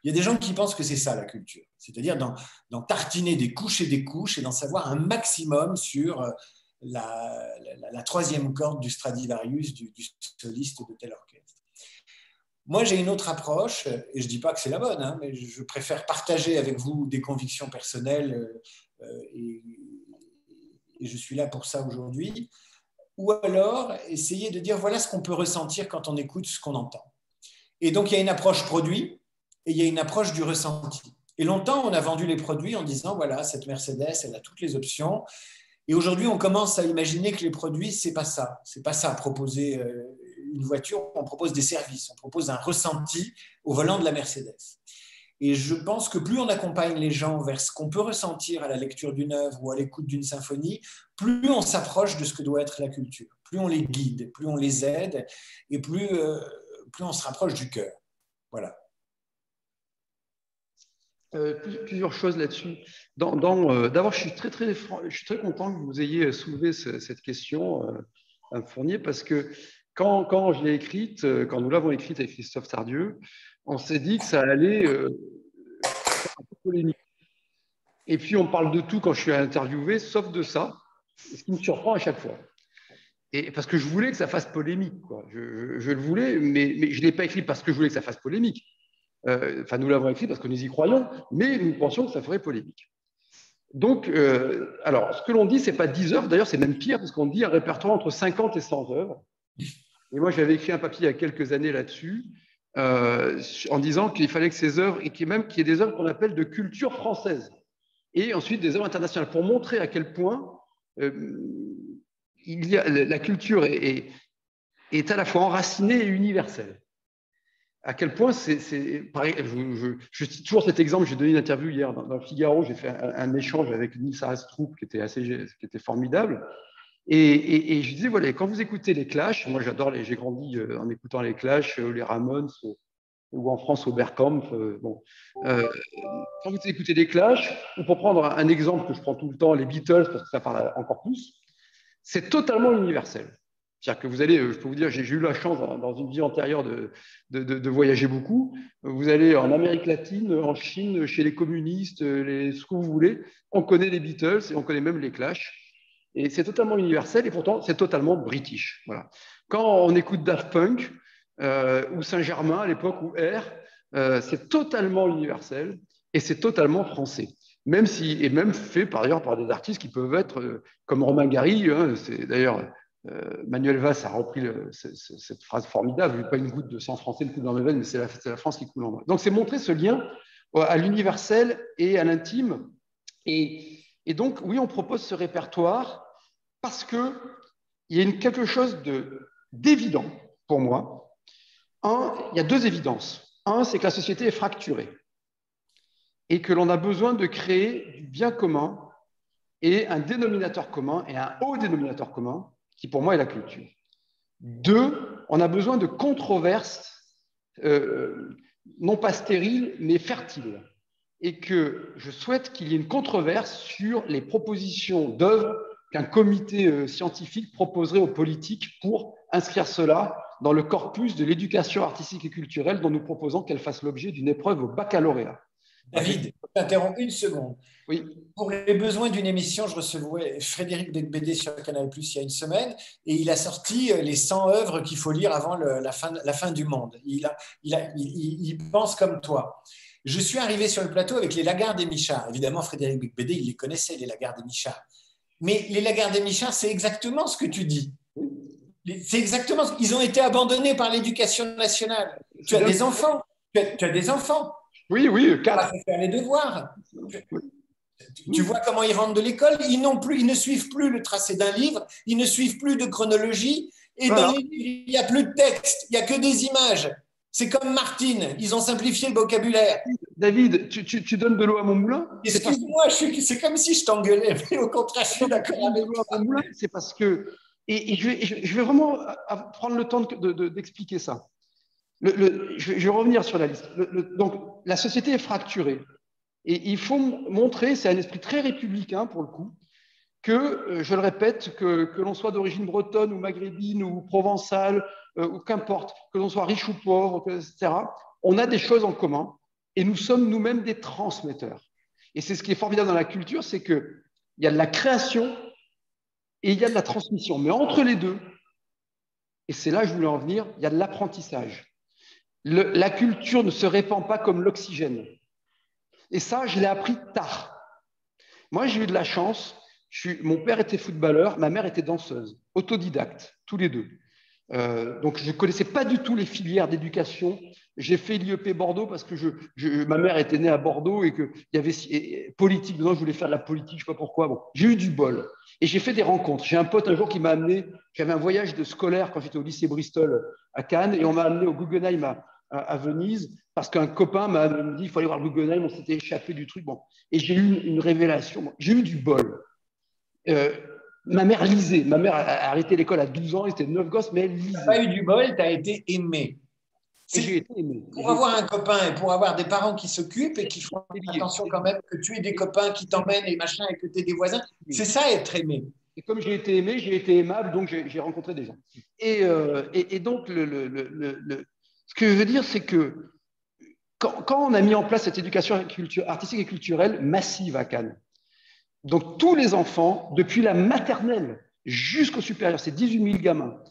Il y a des gens qui pensent que c'est ça la culture, c'est-à-dire d'en tartiner des couches et d'en savoir un maximum sur la troisième corde du Stradivarius, du soliste de tel orchestre. Moi, j'ai une autre approche, et je ne dis pas que c'est la bonne, hein, mais je préfère partager avec vous des convictions personnelles, et je suis là pour ça aujourd'hui, ou alors essayer de dire voilà ce qu'on peut ressentir quand on écoute ce qu'on entend. Et donc, il y a une approche produit, et il y a une approche du ressenti. Et longtemps, on a vendu les produits en disant voilà, cette Mercedes, elle a toutes les options. Et aujourd'hui, on commence à imaginer que les produits, ce n'est pas ça. Ce n'est pas ça, proposer une voiture, on propose des services, on propose un ressenti au volant de la Mercedes. Et je pense que plus on accompagne les gens vers ce qu'on peut ressentir à la lecture d'une œuvre ou à l'écoute d'une symphonie, plus on s'approche de ce que doit être la culture. Plus on les guide, plus on les aide, et plus on se rapproche du cœur. Voilà. Plusieurs choses là-dessus. D'abord, je suis très content que vous ayez soulevé cette question, Mme Fournier, parce que quand je l'ai écrite, quand nous l'avons écrite avec Christophe Tardieu, on s'est dit que ça allait faire un peu polémique. Et puis, on parle de tout quand je suis interviewé, sauf de ça, ce qui me surprend à chaque fois. Et parce que je voulais que ça fasse polémique, quoi. Je le voulais, mais je ne l'ai pas écrit parce que je voulais que ça fasse polémique. Enfin, nous l'avons écrit parce que nous y croyons, mais nous pensions que ça ferait polémique. Donc, alors, ce que l'on dit, ce n'est pas 10 œuvres, d'ailleurs, c'est même pire, parce qu'on dit un répertoire entre 50 et 100 œuvres. Et moi, j'avais écrit un papier il y a quelques années là-dessus, en disant qu'il fallait que ces œuvres, et qu'il y ait des œuvres qu'on appelle de culture française, et ensuite des œuvres internationales, pour montrer à quel point la culture est à la fois enracinée et universelle. À quel point pareil, je cite toujours cet exemple. J'ai donné une interview hier dans le Figaro. J'ai fait un échange avec Nils Arestrup qui était formidable. Et je disais, voilà, quand vous écoutez les Clash, moi j'ai grandi en écoutant les Clash, les Ramones, ou en France au Bergkamp. Quand vous écoutez les Clash, ou pour prendre un exemple que je prends tout le temps, les Beatles, parce que ça parle encore plus, c'est totalement universel. C'est-à-dire que vous allez, je peux vous dire, j'ai eu la chance dans une vie antérieure de voyager beaucoup. Vous allez en Amérique latine, en Chine, chez les communistes, ce que vous voulez. On connaît les Beatles et on connaît même les Clash. Et c'est totalement universel et pourtant c'est totalement british. Voilà. Quand on écoute Daft Punk ou Saint-Germain à l'époque ou Air, c'est totalement universel et c'est totalement français. Même fait par ailleurs par des artistes qui peuvent être comme Romain Gary. C'est d'ailleurs Manuel Valls a repris cette phrase formidable, pas une goutte de sang français ne coule dans mes veines, mais c'est la France qui coule en moi. Donc c'est montrer ce lien à l'universel et à l'intime. Et donc oui, on propose ce répertoire parce qu'il y a quelque chose d'évident pour moi. Il y a deux évidences. Un, c'est que la société est fracturée et que l'on a besoin de créer du bien commun et un dénominateur commun et un haut dénominateur commun qui pour moi est la culture. Deux, on a besoin de controverses, non pas stériles, mais fertiles. Et que je souhaite qu'il y ait une controverse sur les propositions d'œuvres qu'un comité scientifique proposerait aux politiques pour inscrire cela dans le corpus de l'éducation artistique et culturelle dont nous proposons qu'elle fasse l'objet d'une épreuve au baccalauréat. David, je t'interromps une seconde. Oui. Pour les besoins d'une émission, je recevais Frédéric Becbédé sur Canal+ il y a une semaine et il a sorti les 100 œuvres qu'il faut lire avant la fin du monde. Il pense comme toi. Je suis arrivé sur le plateau avec les Lagarde et Michard. Évidemment, Frédéric Becbédé, il les connaissait, les Lagarde et Michard. Mais les Lagarde et Michard, c'est exactement ce que tu dis. C'est exactement ce qu'ils ont été abandonnés par l'éducation nationale. Tu as des enfants. Tu as des enfants. Oui, 4. Tu vas faire les devoirs. Tu vois comment ils rentrent de l'école. Ils ne suivent plus le tracé d'un livre. Ils ne suivent plus de chronologie. Et voilà. Dans les livres, il n'y a plus de texte. Il n'y a que des images. C'est comme Martine. Ils ont simplifié le vocabulaire. David, tu donnes de l'eau à mon moulin? Excuse-moi, c'est comme si je t'engueulais. Mais au contraire, je suis d'accord avec toi. C'est parce que… Et je vais vraiment prendre le temps d'expliquer ça. Je vais revenir sur la liste. Donc, la société est fracturée. Et il faut montrer, c'est un esprit très républicain pour le coup, que, je le répète, que l'on soit d'origine bretonne ou maghrébine ou provençale, ou qu'importe, que l'on soit riche ou pauvre, etc., on a des choses en commun et nous sommes nous-mêmes des transmetteurs. Et c'est ce qui est formidable dans la culture, c'est qu'il y a de la création et il y a de la transmission. Mais entre les deux, et c'est là que je voulais en venir, il y a de l'apprentissage. La culture ne se répand pas comme l'oxygène. Et ça, je l'ai appris tard. Moi, j'ai eu de la chance. Mon père était footballeur, ma mère était danseuse, autodidacte, tous les deux. Donc, je ne connaissais pas du tout les filières d'éducation. J'ai fait l'IEP Bordeaux parce que ma mère était née à Bordeaux et qu'il y avait politique dedans. Je voulais faire de la politique, je ne sais pas pourquoi. Bon, j'ai eu du bol et j'ai fait des rencontres. J'ai un pote un jour qui m'a amené, j'avais un voyage de scolaire quand j'étais au lycée Bristol à Cannes et on m'a amené au Guggenheim à Venise parce qu'un copain m'a dit il faut aller voir le Guggenheim, on s'était échappé du truc. Bon. Et j'ai eu une révélation. Bon, j'ai eu du bol. Ma mère lisait. Ma mère a arrêté l'école à 12 ans, elle était 9 gosses, mais elle lisait. Tu n'as pas eu du bol, tu as été aimé. J'ai été aimé. Pour avoir un copain et pour avoir des parents qui s'occupent et qui font attention quand même que tu aies des copains qui t'emmènent et machin et que tu aies des voisins, c'est ça être aimé. Et comme j'ai été aimé, j'ai été aimable, donc j'ai rencontré des gens. Et donc, ce que je veux dire, c'est que quand on a mis en place cette éducation artistique et culturelle massive à Cannes, donc tous les enfants, depuis la maternelle jusqu'au supérieur, c'est 18 000 gamins,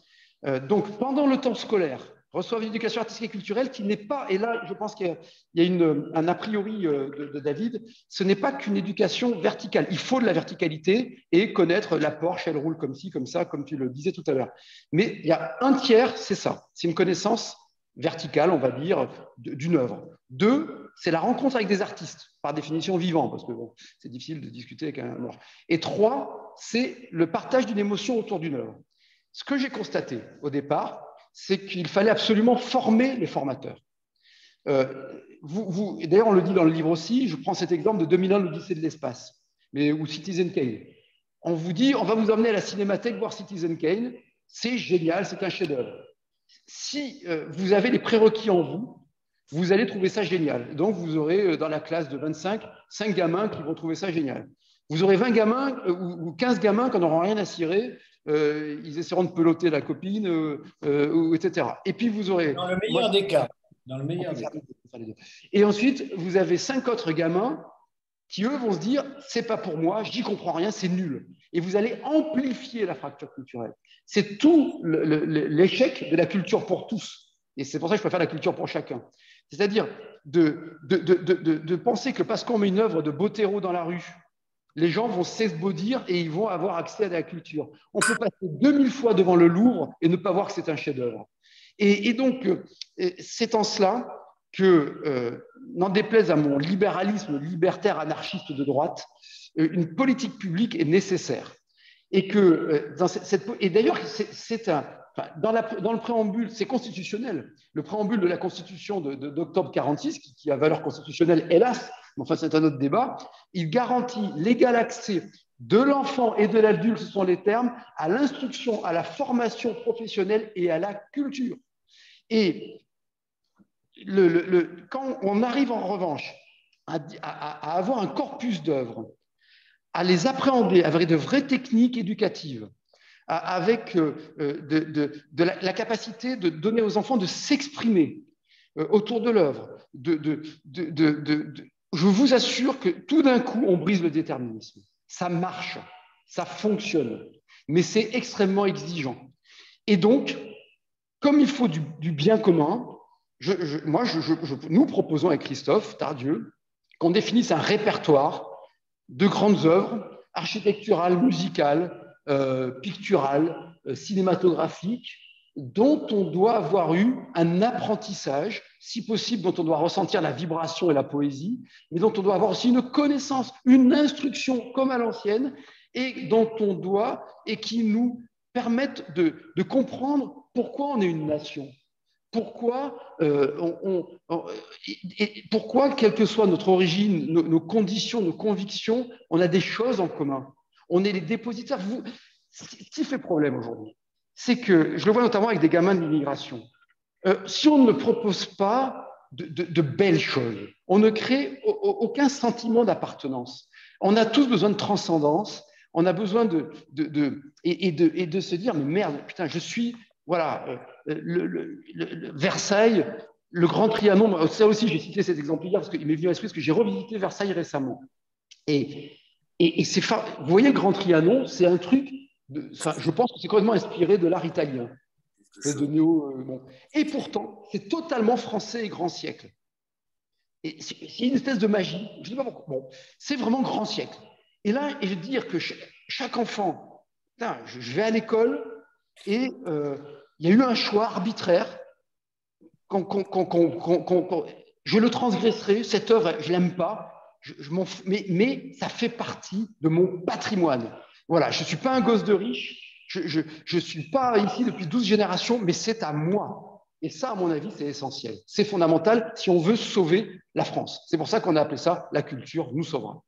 donc pendant le temps scolaire, reçoivent une éducation artistique et culturelle qui n'est pas, et là je pense qu'il y a un a priori de David, ce n'est pas qu'une éducation verticale. Il faut de la verticalité et connaître la Porsche, elle roule comme ci, comme ça, comme tu le disais tout à l'heure. Mais il y a un tiers, c'est ça, c'est une connaissance verticale, on va dire, d'une œuvre. 2, c'est la rencontre avec des artistes, par définition vivants, parce que bon, c'est difficile de discuter avec un mort. Et 3, c'est le partage d'une émotion autour d'une œuvre. Ce que j'ai constaté au départ, c'est qu'il fallait absolument former les formateurs. D'ailleurs, on le dit dans le livre aussi, je prends cet exemple de 2001, l'Odyssée de l'espace, ou Citizen Kane. On vous dit, on va vous emmener à la Cinémathèque voir Citizen Kane, c'est génial, c'est un chef-d'œuvre. Si vous avez les prérequis en vous, vous allez trouver ça génial. Donc, vous aurez dans la classe de 25, 5 gamins qui vont trouver ça génial. Vous aurez 20 gamins ou 15 gamins qui n'auront rien à cirer. Ils essaieront de peloter la copine, etc. Et puis, vous aurez… Dans le meilleur des cas. Dans le meilleur des cas. Et ensuite, vous avez 5 autres gamins qui, eux, vont se dire « c'est pas pour moi, j'y comprends rien, c'est nul ». Et vous allez amplifier la fracture culturelle. C'est tout l'échec de la culture pour tous. Et c'est pour ça que je préfère la culture pour chacun. C'est-à-dire de penser que parce qu'on met une œuvre de Botero dans la rue, les gens vont s'esbaudir et ils vont avoir accès à la culture. On peut passer 2000 fois devant le Louvre et ne pas voir que c'est un chef-d'œuvre. Et donc, c'est en cela que, n'en déplaise à mon libéralisme libertaire anarchiste de droite, une politique publique est nécessaire. Et que et d'ailleurs, dans le préambule, c'est constitutionnel. Le préambule de la Constitution d'octobre 46, qui a valeur constitutionnelle, hélas, mais enfin c'est un autre débat, il garantit l'égal accès de l'enfant et de l'adulte, ce sont les termes, à l'instruction, à la formation professionnelle et à la culture. Et quand on arrive en revanche à avoir un corpus d'œuvres, à les appréhender avec de vraies techniques éducatives, avec la capacité de donner aux enfants de s'exprimer autour de l'œuvre. Je vous assure que tout d'un coup, on brise le déterminisme. Ça marche, ça fonctionne, mais c'est extrêmement exigeant. Et donc, comme il faut du bien commun, nous proposons avec Christophe Tardieu qu'on définisse un répertoire de grandes œuvres architecturales, musicales, picturales, cinématographiques, dont on doit avoir eu un apprentissage, si possible, dont on doit ressentir la vibration et la poésie, mais dont on doit avoir aussi une connaissance, une instruction comme à l'ancienne, et dont on doit, et qui nous permettent de comprendre pourquoi on est une nation. Pourquoi, pourquoi, quelle que soit notre origine, nos conditions, nos convictions, on a des choses en commun. On est les dépositaires. Ce qui fait problème aujourd'hui, c'est que, je le vois notamment avec des gamins de l'immigration, si on ne propose pas de belles choses, on ne crée aucun sentiment d'appartenance. On a tous besoin de transcendance, on a besoin de se dire, mais merde, putain, je suis… Voilà, Versailles, le Grand Trianon, ça aussi j'ai cité cet exemple hier parce qu'il m'est venu à l'esprit parce que j'ai revisité Versailles récemment. Et vous voyez le Grand Trianon, c'est un truc, je pense que c'est complètement inspiré de l'art italien. Et pourtant, c'est totalement français et grand siècle. Et c'est une espèce de magie, je ne sais pas pourquoi, bon, c'est vraiment grand siècle. Et là, je veux dire que chaque enfant, putain, je vais à l'école, et il y a eu un choix arbitraire. Je le transgresserai, cette œuvre, je ne l'aime pas, mais ça fait partie de mon patrimoine. Voilà, je ne suis pas un gosse de riche, je ne suis pas ici depuis 12 générations, mais c'est à moi. Et ça, à mon avis, c'est essentiel. C'est fondamental si on veut sauver la France. C'est pour ça qu'on a appelé ça la culture nous sauvera.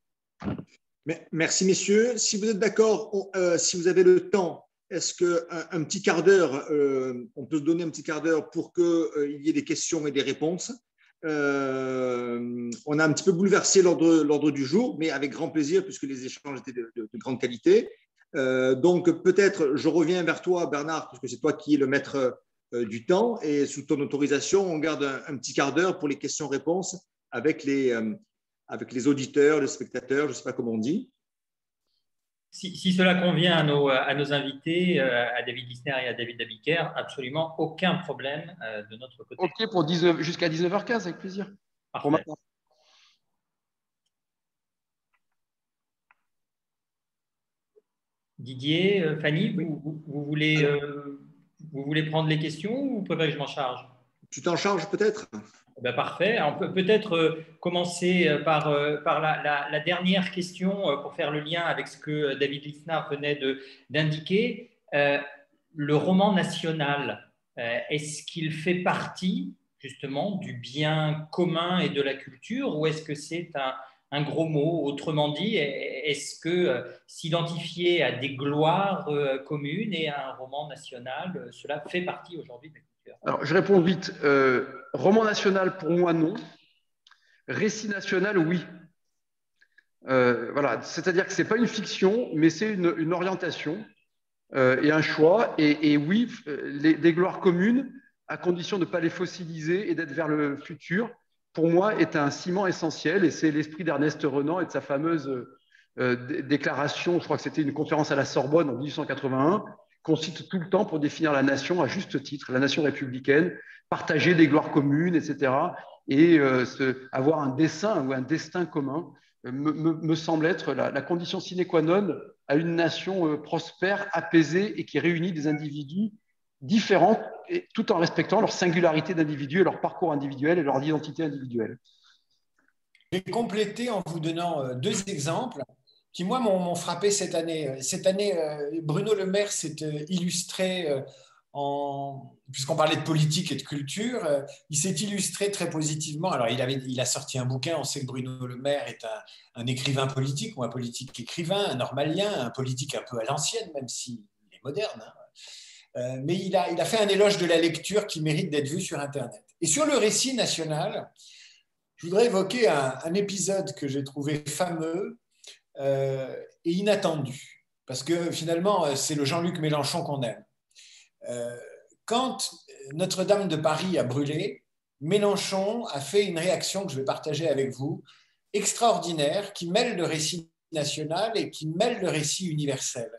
Merci, messieurs. Si vous êtes d'accord, si vous avez le temps, est-ce qu'un petit quart d'heure, on peut se donner un petit quart d'heure pour qu'il y ait des questions et des réponses? On a un petit peu bouleversé l'ordre du jour, mais avec grand plaisir, puisque les échanges étaient de grande qualité. Donc, peut-être, je reviens vers toi, Bernard, puisque c'est toi qui es le maître du temps, et sous ton autorisation, on garde un petit quart d'heure pour les questions-réponses avec les auditeurs, les spectateurs, je ne sais pas comment on dit. Si cela convient à nos invités, à David Lissner et à David Abiker, absolument aucun problème de notre côté. OK, pour jusqu'à 19h15, avec plaisir. Parfait. Didier, Fanny, vous voulez prendre les questions ou vous préférez que je m'en charge? Tu t'en charges peut-être? Ben parfait. On peut peut-être commencer par la dernière question pour faire le lien avec ce que David Lissner venait d'indiquer. Le roman national, est-ce qu'il fait partie justement du bien commun et de la culture, ou est-ce que c'est un gros mot? Autrement dit, est-ce que s'identifier à des gloires communes et à un roman national, cela fait partie aujourd'hui de la culture? Alors, je réponds vite. Roman national, pour moi, non. Récit national, oui. Voilà. C'est-à-dire que ce n'est pas une fiction, mais c'est une orientation et un choix. Et oui, des gloires communes, à condition de ne pas les fossiliser et d'être vers le futur, pour moi, est un ciment essentiel. Et c'est l'esprit d'Ernest Renan et de sa fameuse déclaration, je crois que c'était une conférence à la Sorbonne en 1881, qu'on cite tout le temps pour définir la nation à juste titre, la nation républicaine, partager des gloires communes, etc. Et avoir un dessein ou un destin commun me semble être la condition sine qua non à une nation prospère, apaisée et qui réunit des individus différents, tout en respectant leur singularité d'individu et leur parcours individuel et leur identité individuelle. Je vais compléter en vous donnant deux exemples qui, moi, m'ont frappé cette année. Cette année, Bruno Le Maire s'est illustré, puisqu'on parlait de politique et de culture, il s'est illustré très positivement. Alors, il a sorti un bouquin, on sait que Bruno Le Maire est un écrivain politique, ou un politique écrivain, un normalien, un politique un peu à l'ancienne, même s'il est moderne. Mais il a fait un éloge de la lecture qui mérite d'être vu sur Internet. Et sur le récit national, je voudrais évoquer un épisode que j'ai trouvé fameux, et inattendu, parce que finalement, c'est le Jean-Luc Mélenchon qu'on aime. Quand Notre-Dame de Paris a brûlé, Mélenchon a fait une réaction que je vais partager avec vous, extraordinaire, qui mêle le récit national et qui mêle le récit universel.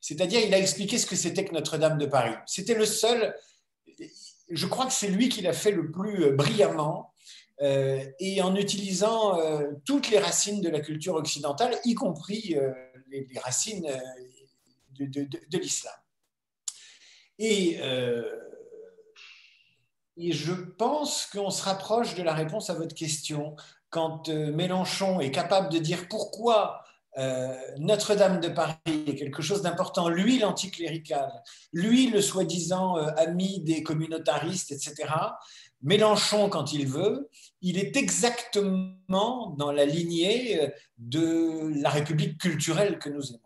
C'est-à-dire, il a expliqué ce que c'était que Notre-Dame de Paris. C'était le seul, je crois que c'est lui qui l'a fait le plus brillamment, et en utilisant toutes les racines de la culture occidentale, y compris les racines de l'islam. Et je pense qu'on se rapproche de la réponse à votre question quand Mélenchon est capable de dire pourquoi Notre-Dame de Paris est quelque chose d'important, lui l'anticlérical, lui le soi-disant ami des communautaristes, etc. Mélenchon, quand il veut, il est exactement dans la lignée de la République culturelle que nous aimons.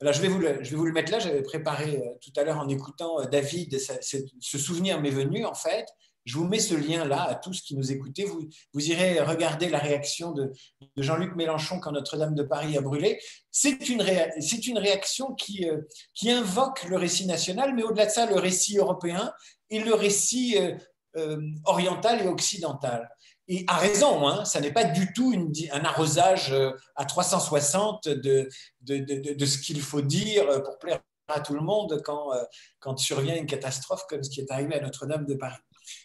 Alors, je vais vous le mettre là, j'avais préparé tout à l'heure en écoutant David, ce souvenir m'est venu en fait. Je vous mets ce lien-là à tous qui nous écoutez. Vous irez regarder la réaction de Jean-Luc Mélenchon quand Notre-Dame de Paris a brûlé. C'est une réaction qui invoque le récit national, mais au-delà de ça, le récit européen et le récit oriental et occidental. Et à raison, hein, ça n'est pas du tout un arrosage à 360 de ce qu'il faut dire pour plaire à tout le monde quand survient une catastrophe comme ce qui est arrivé à Notre-Dame de Paris.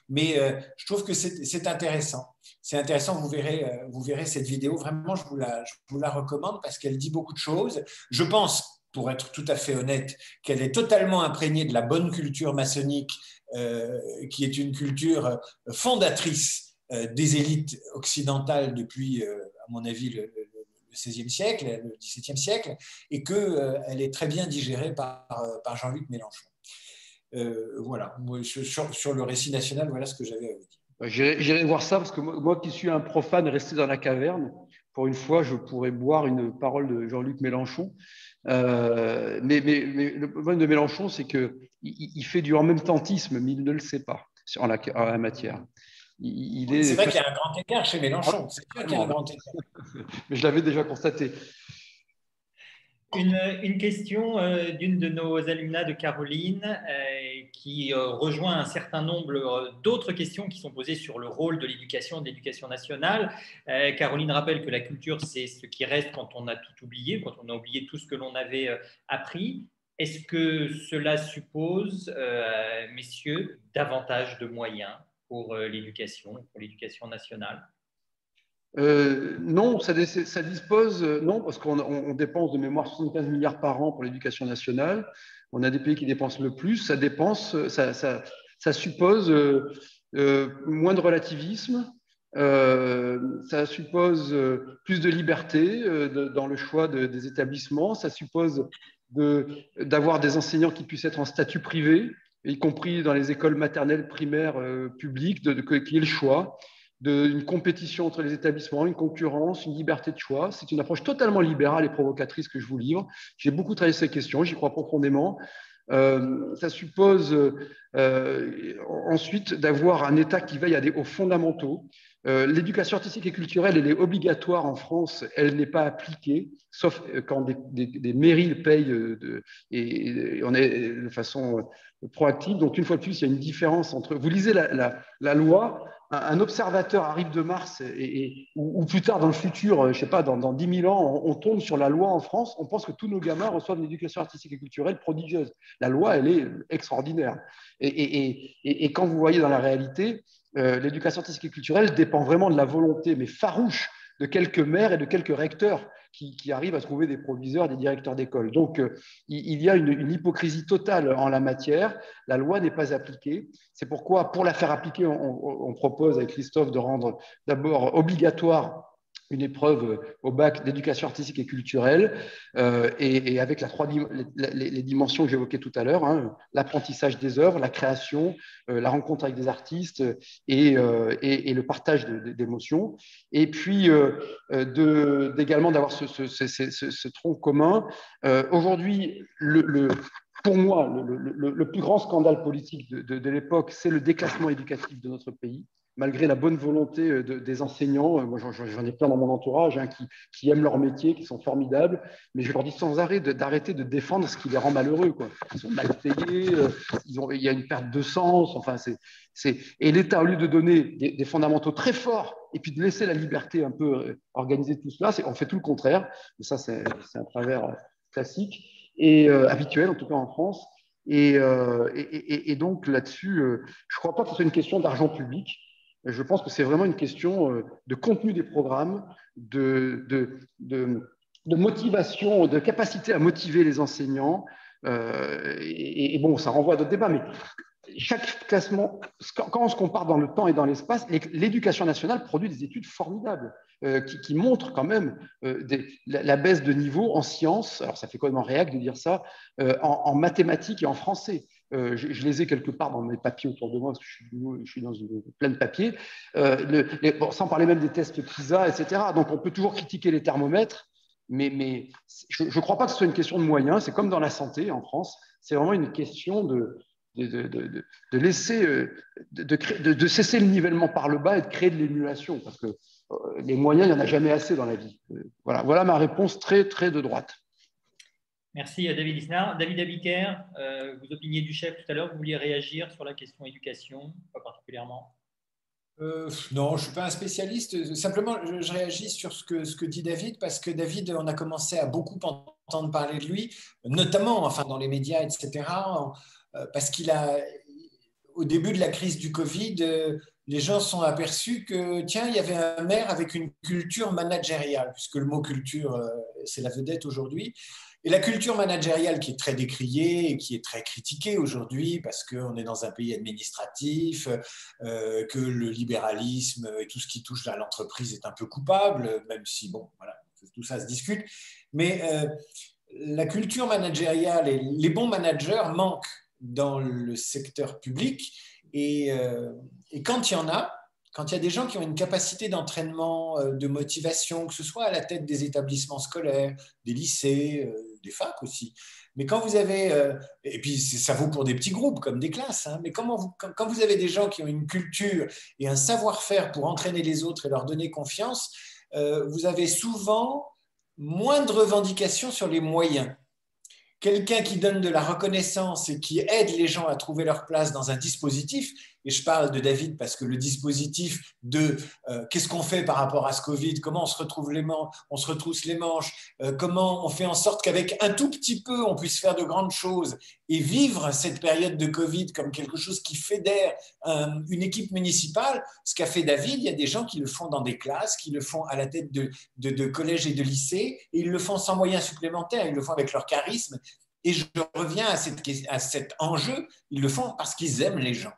Mais je trouve que c'est intéressant. C'est intéressant, vous verrez cette vidéo. Vraiment, je vous la recommande parce qu'elle dit beaucoup de choses. Je pense, pour être tout à fait honnête, qu'elle est totalement imprégnée de la bonne culture maçonnique, qui est une culture fondatrice des élites occidentales depuis, à mon avis, le XVIe siècle, le XVIIe siècle, et qu'elle est très bien digérée par Jean-Luc Mélenchon. Voilà, moi, sur le récit national, voilà ce que j'avais à vous dire. J'irai voir ça parce que moi qui suis un profane resté dans la caverne, pour une fois, je pourrais boire une parole de Jean-Luc Mélenchon. Mais le problème de Mélenchon, c'est qu'il fait du en même tentisme, mais il ne le sait pas en la matière. C'est vrai qu'il y a un grand écart chez Mélenchon. C'est sûr qu'il y a un grand écart. Mais je l'avais déjà constaté. Une question d'une de nos alumnas de Caroline qui rejoint un certain nombre d'autres questions qui sont posées sur le rôle de l'éducation, de l'éducation nationale. Caroline rappelle que la culture, c'est ce qui reste quand on a tout oublié, quand on a oublié tout ce que l'on avait appris. Est-ce que cela suppose, messieurs, davantage de moyens pour l'éducation nationale? Non, ça dispose, non, parce qu'on dépense de mémoire 75 milliards par an pour l'éducation nationale. On a des pays qui dépensent le plus. Ça suppose moins de relativisme. Ça suppose plus de liberté dans le choix des établissements. Ça suppose d'avoir des enseignants qui puissent être en statut privé, y compris dans les écoles maternelles primaires publiques, qu'il y ait le choix. Une compétition entre les établissements, une concurrence, une liberté de choix. C'est une approche totalement libérale et provocatrice que je vous livre. J'ai beaucoup travaillé ces questions, j'y crois profondément. Ça suppose ensuite d'avoir un État qui veille aux fondamentaux. L'éducation artistique et culturelle, elle est obligatoire en France, elle n'est pas appliquée, sauf quand des mairies le payent et on est de façon proactive. Donc, une fois de plus, il y a une différence entre… Vous lisez la loi, un observateur arrive de Mars ou plus tard dans le futur, je ne sais pas, dans 10 000 ans, on tombe sur la loi en France, on pense que tous nos gamins reçoivent une éducation artistique et culturelle prodigieuse. La loi, elle est extraordinaire. Et quand vous voyez dans la réalité, l'éducation artistique et culturelle dépend vraiment de la volonté, mais farouche, de quelques maires et de quelques recteurs qui arrivent à trouver des proviseurs, des directeurs d'école. Donc, il y a une hypocrisie totale en la matière. La loi n'est pas appliquée. C'est pourquoi, pour la faire appliquer, on propose avec Christophe de rendre d'abord obligatoire une épreuve au bac d'éducation artistique et culturelle, et avec les dimensions que j'évoquais tout à l'heure, hein, l'apprentissage des œuvres, la création, la rencontre avec des artistes et le partage d'émotions. Et puis, également d'avoir ce tronc commun. Aujourd'hui, pour moi, le plus grand scandale politique de l'époque, c'est le déclassement éducatif de notre pays. Malgré la bonne volonté des enseignants, moi j'en ai plein dans mon entourage hein, qui aiment leur métier, qui sont formidables, mais je leur dis sans arrêt d'arrêter de défendre ce qui les rend malheureux, quoi. Ils sont mal payés, il y a une perte de sens, enfin, et l'État, au lieu de donner des fondamentaux très forts et puis de laisser la liberté un peu organiser tout cela, on fait tout le contraire, et ça c'est un travers classique et habituel, en tout cas en France. Et donc là-dessus, je ne crois pas que ce soit une question d'argent public. Je pense que c'est vraiment une question de contenu des programmes, de motivation, de capacité à motiver les enseignants. Et bon, ça renvoie à d'autres débats, mais chaque classement, quand on se compare dans le temps et dans l'espace, l'éducation nationale produit des études formidables qui montrent quand même la baisse de niveau en sciences. Alors, ça fait complètement réac de dire ça, en mathématiques et en français. Je les ai quelque part dans mes papiers autour de moi, parce que je suis dans une pleine papier, sans parler même des tests PISA, etc. Donc, on peut toujours critiquer les thermomètres, mais je ne crois pas que ce soit une question de moyens. C'est comme dans la santé en France, c'est vraiment une question de laisser, de cesser le nivellement par le bas et de créer de l'émulation, parce que les moyens, il n'y en a jamais assez dans la vie. Voilà ma réponse très, très de droite. Merci à David Lisnard. David Abiker, vous opiniez du chef tout à l'heure, vous vouliez réagir sur la question éducation, pas particulièrement? Non, je ne suis pas un spécialiste. Simplement, je réagis sur ce que dit David, parce que David, on a commencé à beaucoup entendre parler de lui, notamment enfin, dans les médias, etc., parce au début de la crise du Covid, les gens se sont aperçus que, tiens, il y avait un maire avec une culture managériale, puisque le mot culture, c'est la vedette aujourd'hui. Et la culture managériale qui est très décriée et qui est très critiquée aujourd'hui parce qu'on est dans un pays administratif, que le libéralisme et tout ce qui touche à l'entreprise est un peu coupable, même si, bon, voilà, tout ça se discute. Mais la culture managériale et les bons managers manquent dans le secteur public. Et quand il y en a, quand il y a des gens qui ont une capacité d'entraînement, de motivation, que ce soit à la tête des établissements scolaires, des lycées, des facs aussi, mais quand vous avez, et puis ça vaut pour des petits groupes comme des classes, hein, mais quand vous avez des gens qui ont une culture et un savoir-faire pour entraîner les autres et leur donner confiance, vous avez souvent moins de revendications sur les moyens. Quelqu'un qui donne de la reconnaissance et qui aide les gens à trouver leur place dans un dispositif, et je parle de David parce que le dispositif de qu'est-ce qu'on fait par rapport à ce Covid, comment on se retrousse les manches, comment on fait en sorte qu'avec un tout petit peu, on puisse faire de grandes choses et vivre cette période de Covid comme quelque chose qui fédère une équipe municipale. Ce qu'a fait David, il y a des gens qui le font dans des classes, qui le font à la tête de collèges et de lycées, et ils le font sans moyens supplémentaires, ils le font avec leur charisme. Et je reviens à cet enjeu, ils le font parce qu'ils aiment les gens.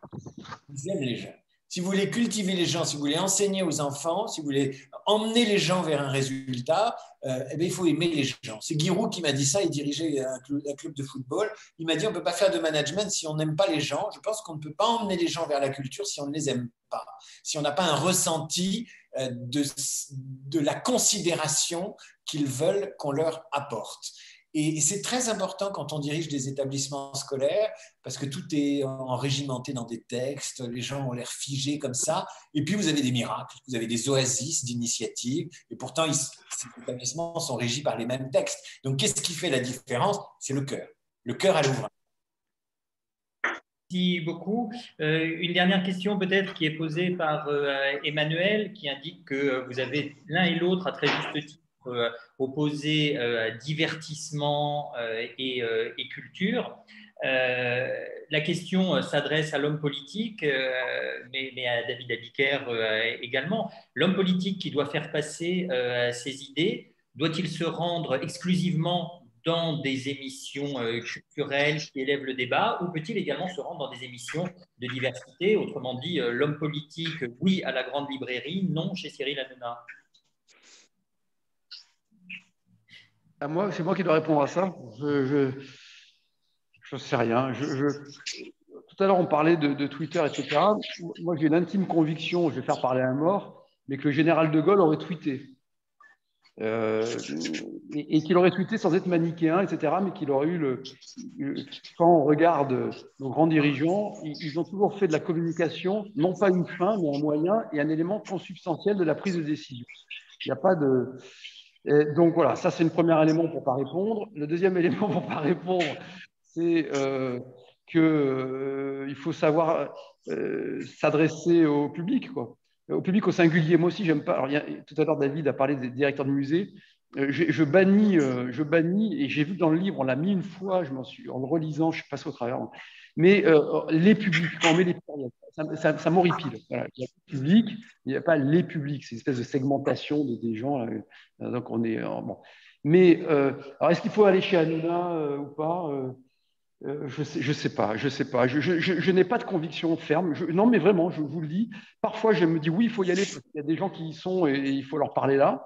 Ils aiment les gens. Si vous voulez cultiver les gens, si vous voulez enseigner aux enfants, si vous voulez emmener les gens vers un résultat, eh bien, il faut aimer les gens. C'est Giroud qui m'a dit ça, il dirigeait un club de football. Il m'a dit on ne peut pas faire de management si on n'aime pas les gens. Je pense qu'on ne peut pas emmener les gens vers la culture si on ne les aime pas, si on n'a pas un ressenti de la considération qu'ils veulent qu'on leur apporte. Et c'est très important quand on dirige des établissements scolaires parce que tout est enrégimenté dans des textes, les gens ont l'air figés comme ça. Et puis, vous avez des miracles, vous avez des oasis d'initiatives. Et pourtant, ces établissements sont régis par les mêmes textes. Donc, qu'est-ce qui fait la différence? C'est le cœur à l'ouvrage. Merci beaucoup. Une dernière question peut-être qui est posée par Emmanuel qui indique que vous avez l'un et l'autre à très juste titre opposé divertissement et culture. La question s'adresse à l'homme politique, mais à David Abiker également. L'homme politique qui doit faire passer ses idées, doit-il se rendre exclusivement dans des émissions culturelles qui élèvent le débat ou peut-il également se rendre dans des émissions de diversité? Autrement dit, l'homme politique, oui à la grande librairie, non chez Cyril Hanouna. C'est moi qui dois répondre à ça. Je ne sais rien. Tout à l'heure, on parlait de Twitter, etc. Moi, j'ai une intime conviction, je vais faire parler un mort, mais que le général de Gaulle aurait tweeté. Et qu'il aurait tweeté sans être manichéen, etc., mais qu'il aurait eu quand on regarde nos grands dirigeants, ils ont toujours fait de la communication, non pas une fin, mais un moyen et un élément consubstantiel de la prise de décision. Il n'y a pas de... Donc voilà, ça c'est le premier élément pour ne pas répondre. Le deuxième élément pour ne pas répondre, c'est qu'il faut savoir s'adresser au public, quoi. Au public au singulier. Moi aussi, j'aime pas. Alors, tout à l'heure, David a parlé des directeurs de musée. Je bannis, et j'ai vu dans le livre, on l'a mis une fois, en le relisant, je suis passé au travers. Mais les publics, quand on met les périodes, ça m'horripile. Voilà. Il y a le public, il n'y a pas les publics, c'est une espèce de segmentation des gens. Donc on est bon. Mais alors est-ce qu'il faut aller chez Hanouna ou pas? Je sais pas. Je n'ai pas de conviction ferme. Non, mais vraiment, je vous le dis. Parfois, je me dis oui, il faut y aller parce qu'il y a des gens qui y sont et il faut leur parler là.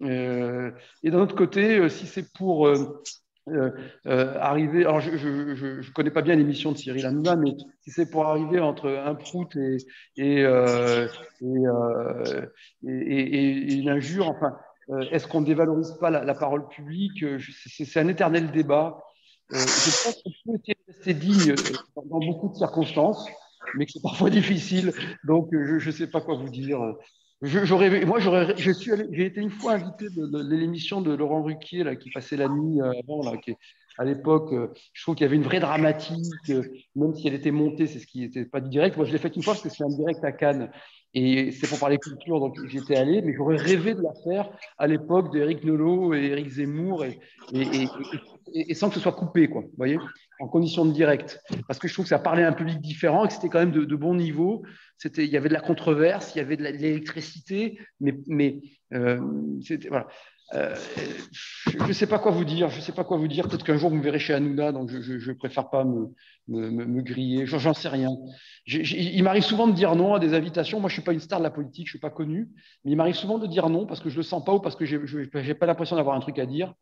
Et d'un autre côté, si c'est pour arriver, alors je ne connais pas bien l'émission de Cyril Hanouna, mais si c'est pour arriver entre un prout et une injure, enfin, est-ce qu'on ne dévalorise pas la parole publique? C'est un éternel débat. Je pense qu'on peut essayer de rester digne dans beaucoup de circonstances, mais que c'est parfois difficile. Donc, je ne sais pas quoi vous dire. J'ai été une fois invité de l'émission de Laurent Ruquier là, qui passait la nuit avant, là, à l'époque, je trouve qu'il y avait une vraie dramatique, même si elle était montée, c'est ce qui n'était pas du direct. Moi, je l'ai fait une fois parce que c'est un direct à Cannes. Et c'est pour parler culture, donc j'étais allé, mais j'aurais rêvé de la faire à l'époque d'Éric Nolot et Éric Zemmour, et sans que ce soit coupé, quoi, vous voyez, en condition de direct. Parce que je trouve que ça parlait à un public différent et que c'était quand même de bon niveau. Il y avait de la controverse, il y avait de l'électricité, mais c'était, voilà. Je ne sais pas quoi vous dire. Peut-être qu'un jour vous me verrez chez Hanouna, donc je préfère pas me griller. J'en sais rien. Il m'arrive souvent de dire non à des invitations. Moi, je suis pas une star de la politique, je suis pas connu, mais il m'arrive souvent de dire non parce que je le sens pas ou parce que j'ai pas l'impression d'avoir un truc à dire.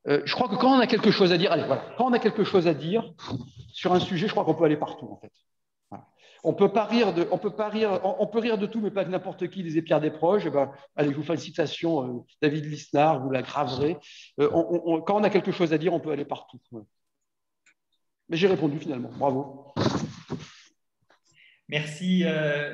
Je crois que quand on a quelque chose à dire, allez, voilà, quand on a quelque chose à dire sur un sujet, je crois qu'on peut aller partout, en fait. Voilà. On peut rire de tout, mais pas de n'importe qui, disait Pierre Desproges. Eh ben, allez, je vous fais une citation, David Lisnard, vous la graverez. Quand on a quelque chose à dire, on peut aller partout. Ouais. Mais j'ai répondu finalement. Bravo. Merci,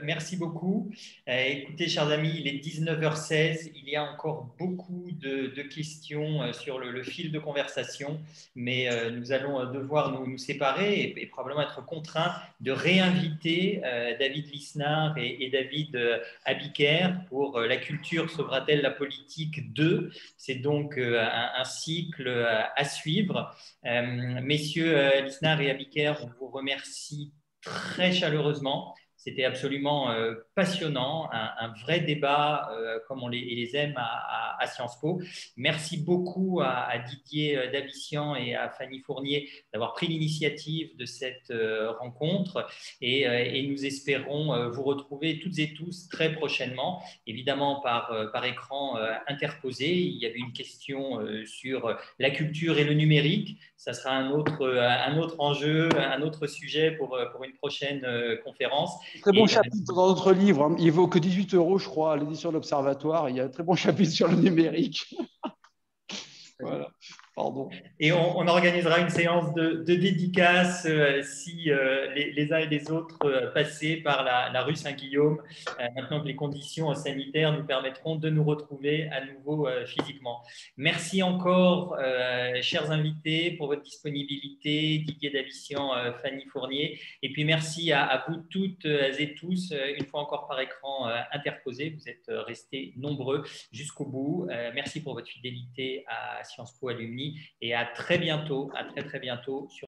merci beaucoup. Écoutez, chers amis, il est 19h16. Il y a encore beaucoup de questions sur le fil de conversation, mais nous allons devoir nous séparer et probablement être contraints de réinviter David Lisnard et David Abiker pour La culture sauvera-t-elle la politique 2. C'est donc un cycle à suivre. Messieurs Lisnard et Abiker, on vous remercie très chaleureusement. C'était absolument passionnant, un vrai débat comme on les aime à Sciences Po. Merci beaucoup à Didier Davissian et à Fanny Fournier d'avoir pris l'initiative de cette rencontre et nous espérons vous retrouver toutes et tous très prochainement, évidemment par écran interposé. Il y avait une question sur la culture et le numérique. Ça sera un autre enjeu, un autre sujet pour une prochaine conférence. Très bon chapitre dans notre livre. Hein. Il vaut que 18 €, je crois, à l'édition de l'Observatoire. Il y a un très bon chapitre sur le numérique. Voilà. Pardon. Et on organisera une séance de dédicace si les uns et les autres passaient par la rue Saint-Guillaume, maintenant que les conditions sanitaires nous permettront de nous retrouver à nouveau physiquement. Merci encore, chers invités, pour votre disponibilité, Didier Davissian, Fanny Fournier. Et puis merci à vous toutes et tous, une fois encore par écran interposé. Vous êtes restés nombreux jusqu'au bout. Merci pour votre fidélité à Sciences Po Alumni et à très bientôt, très bientôt sur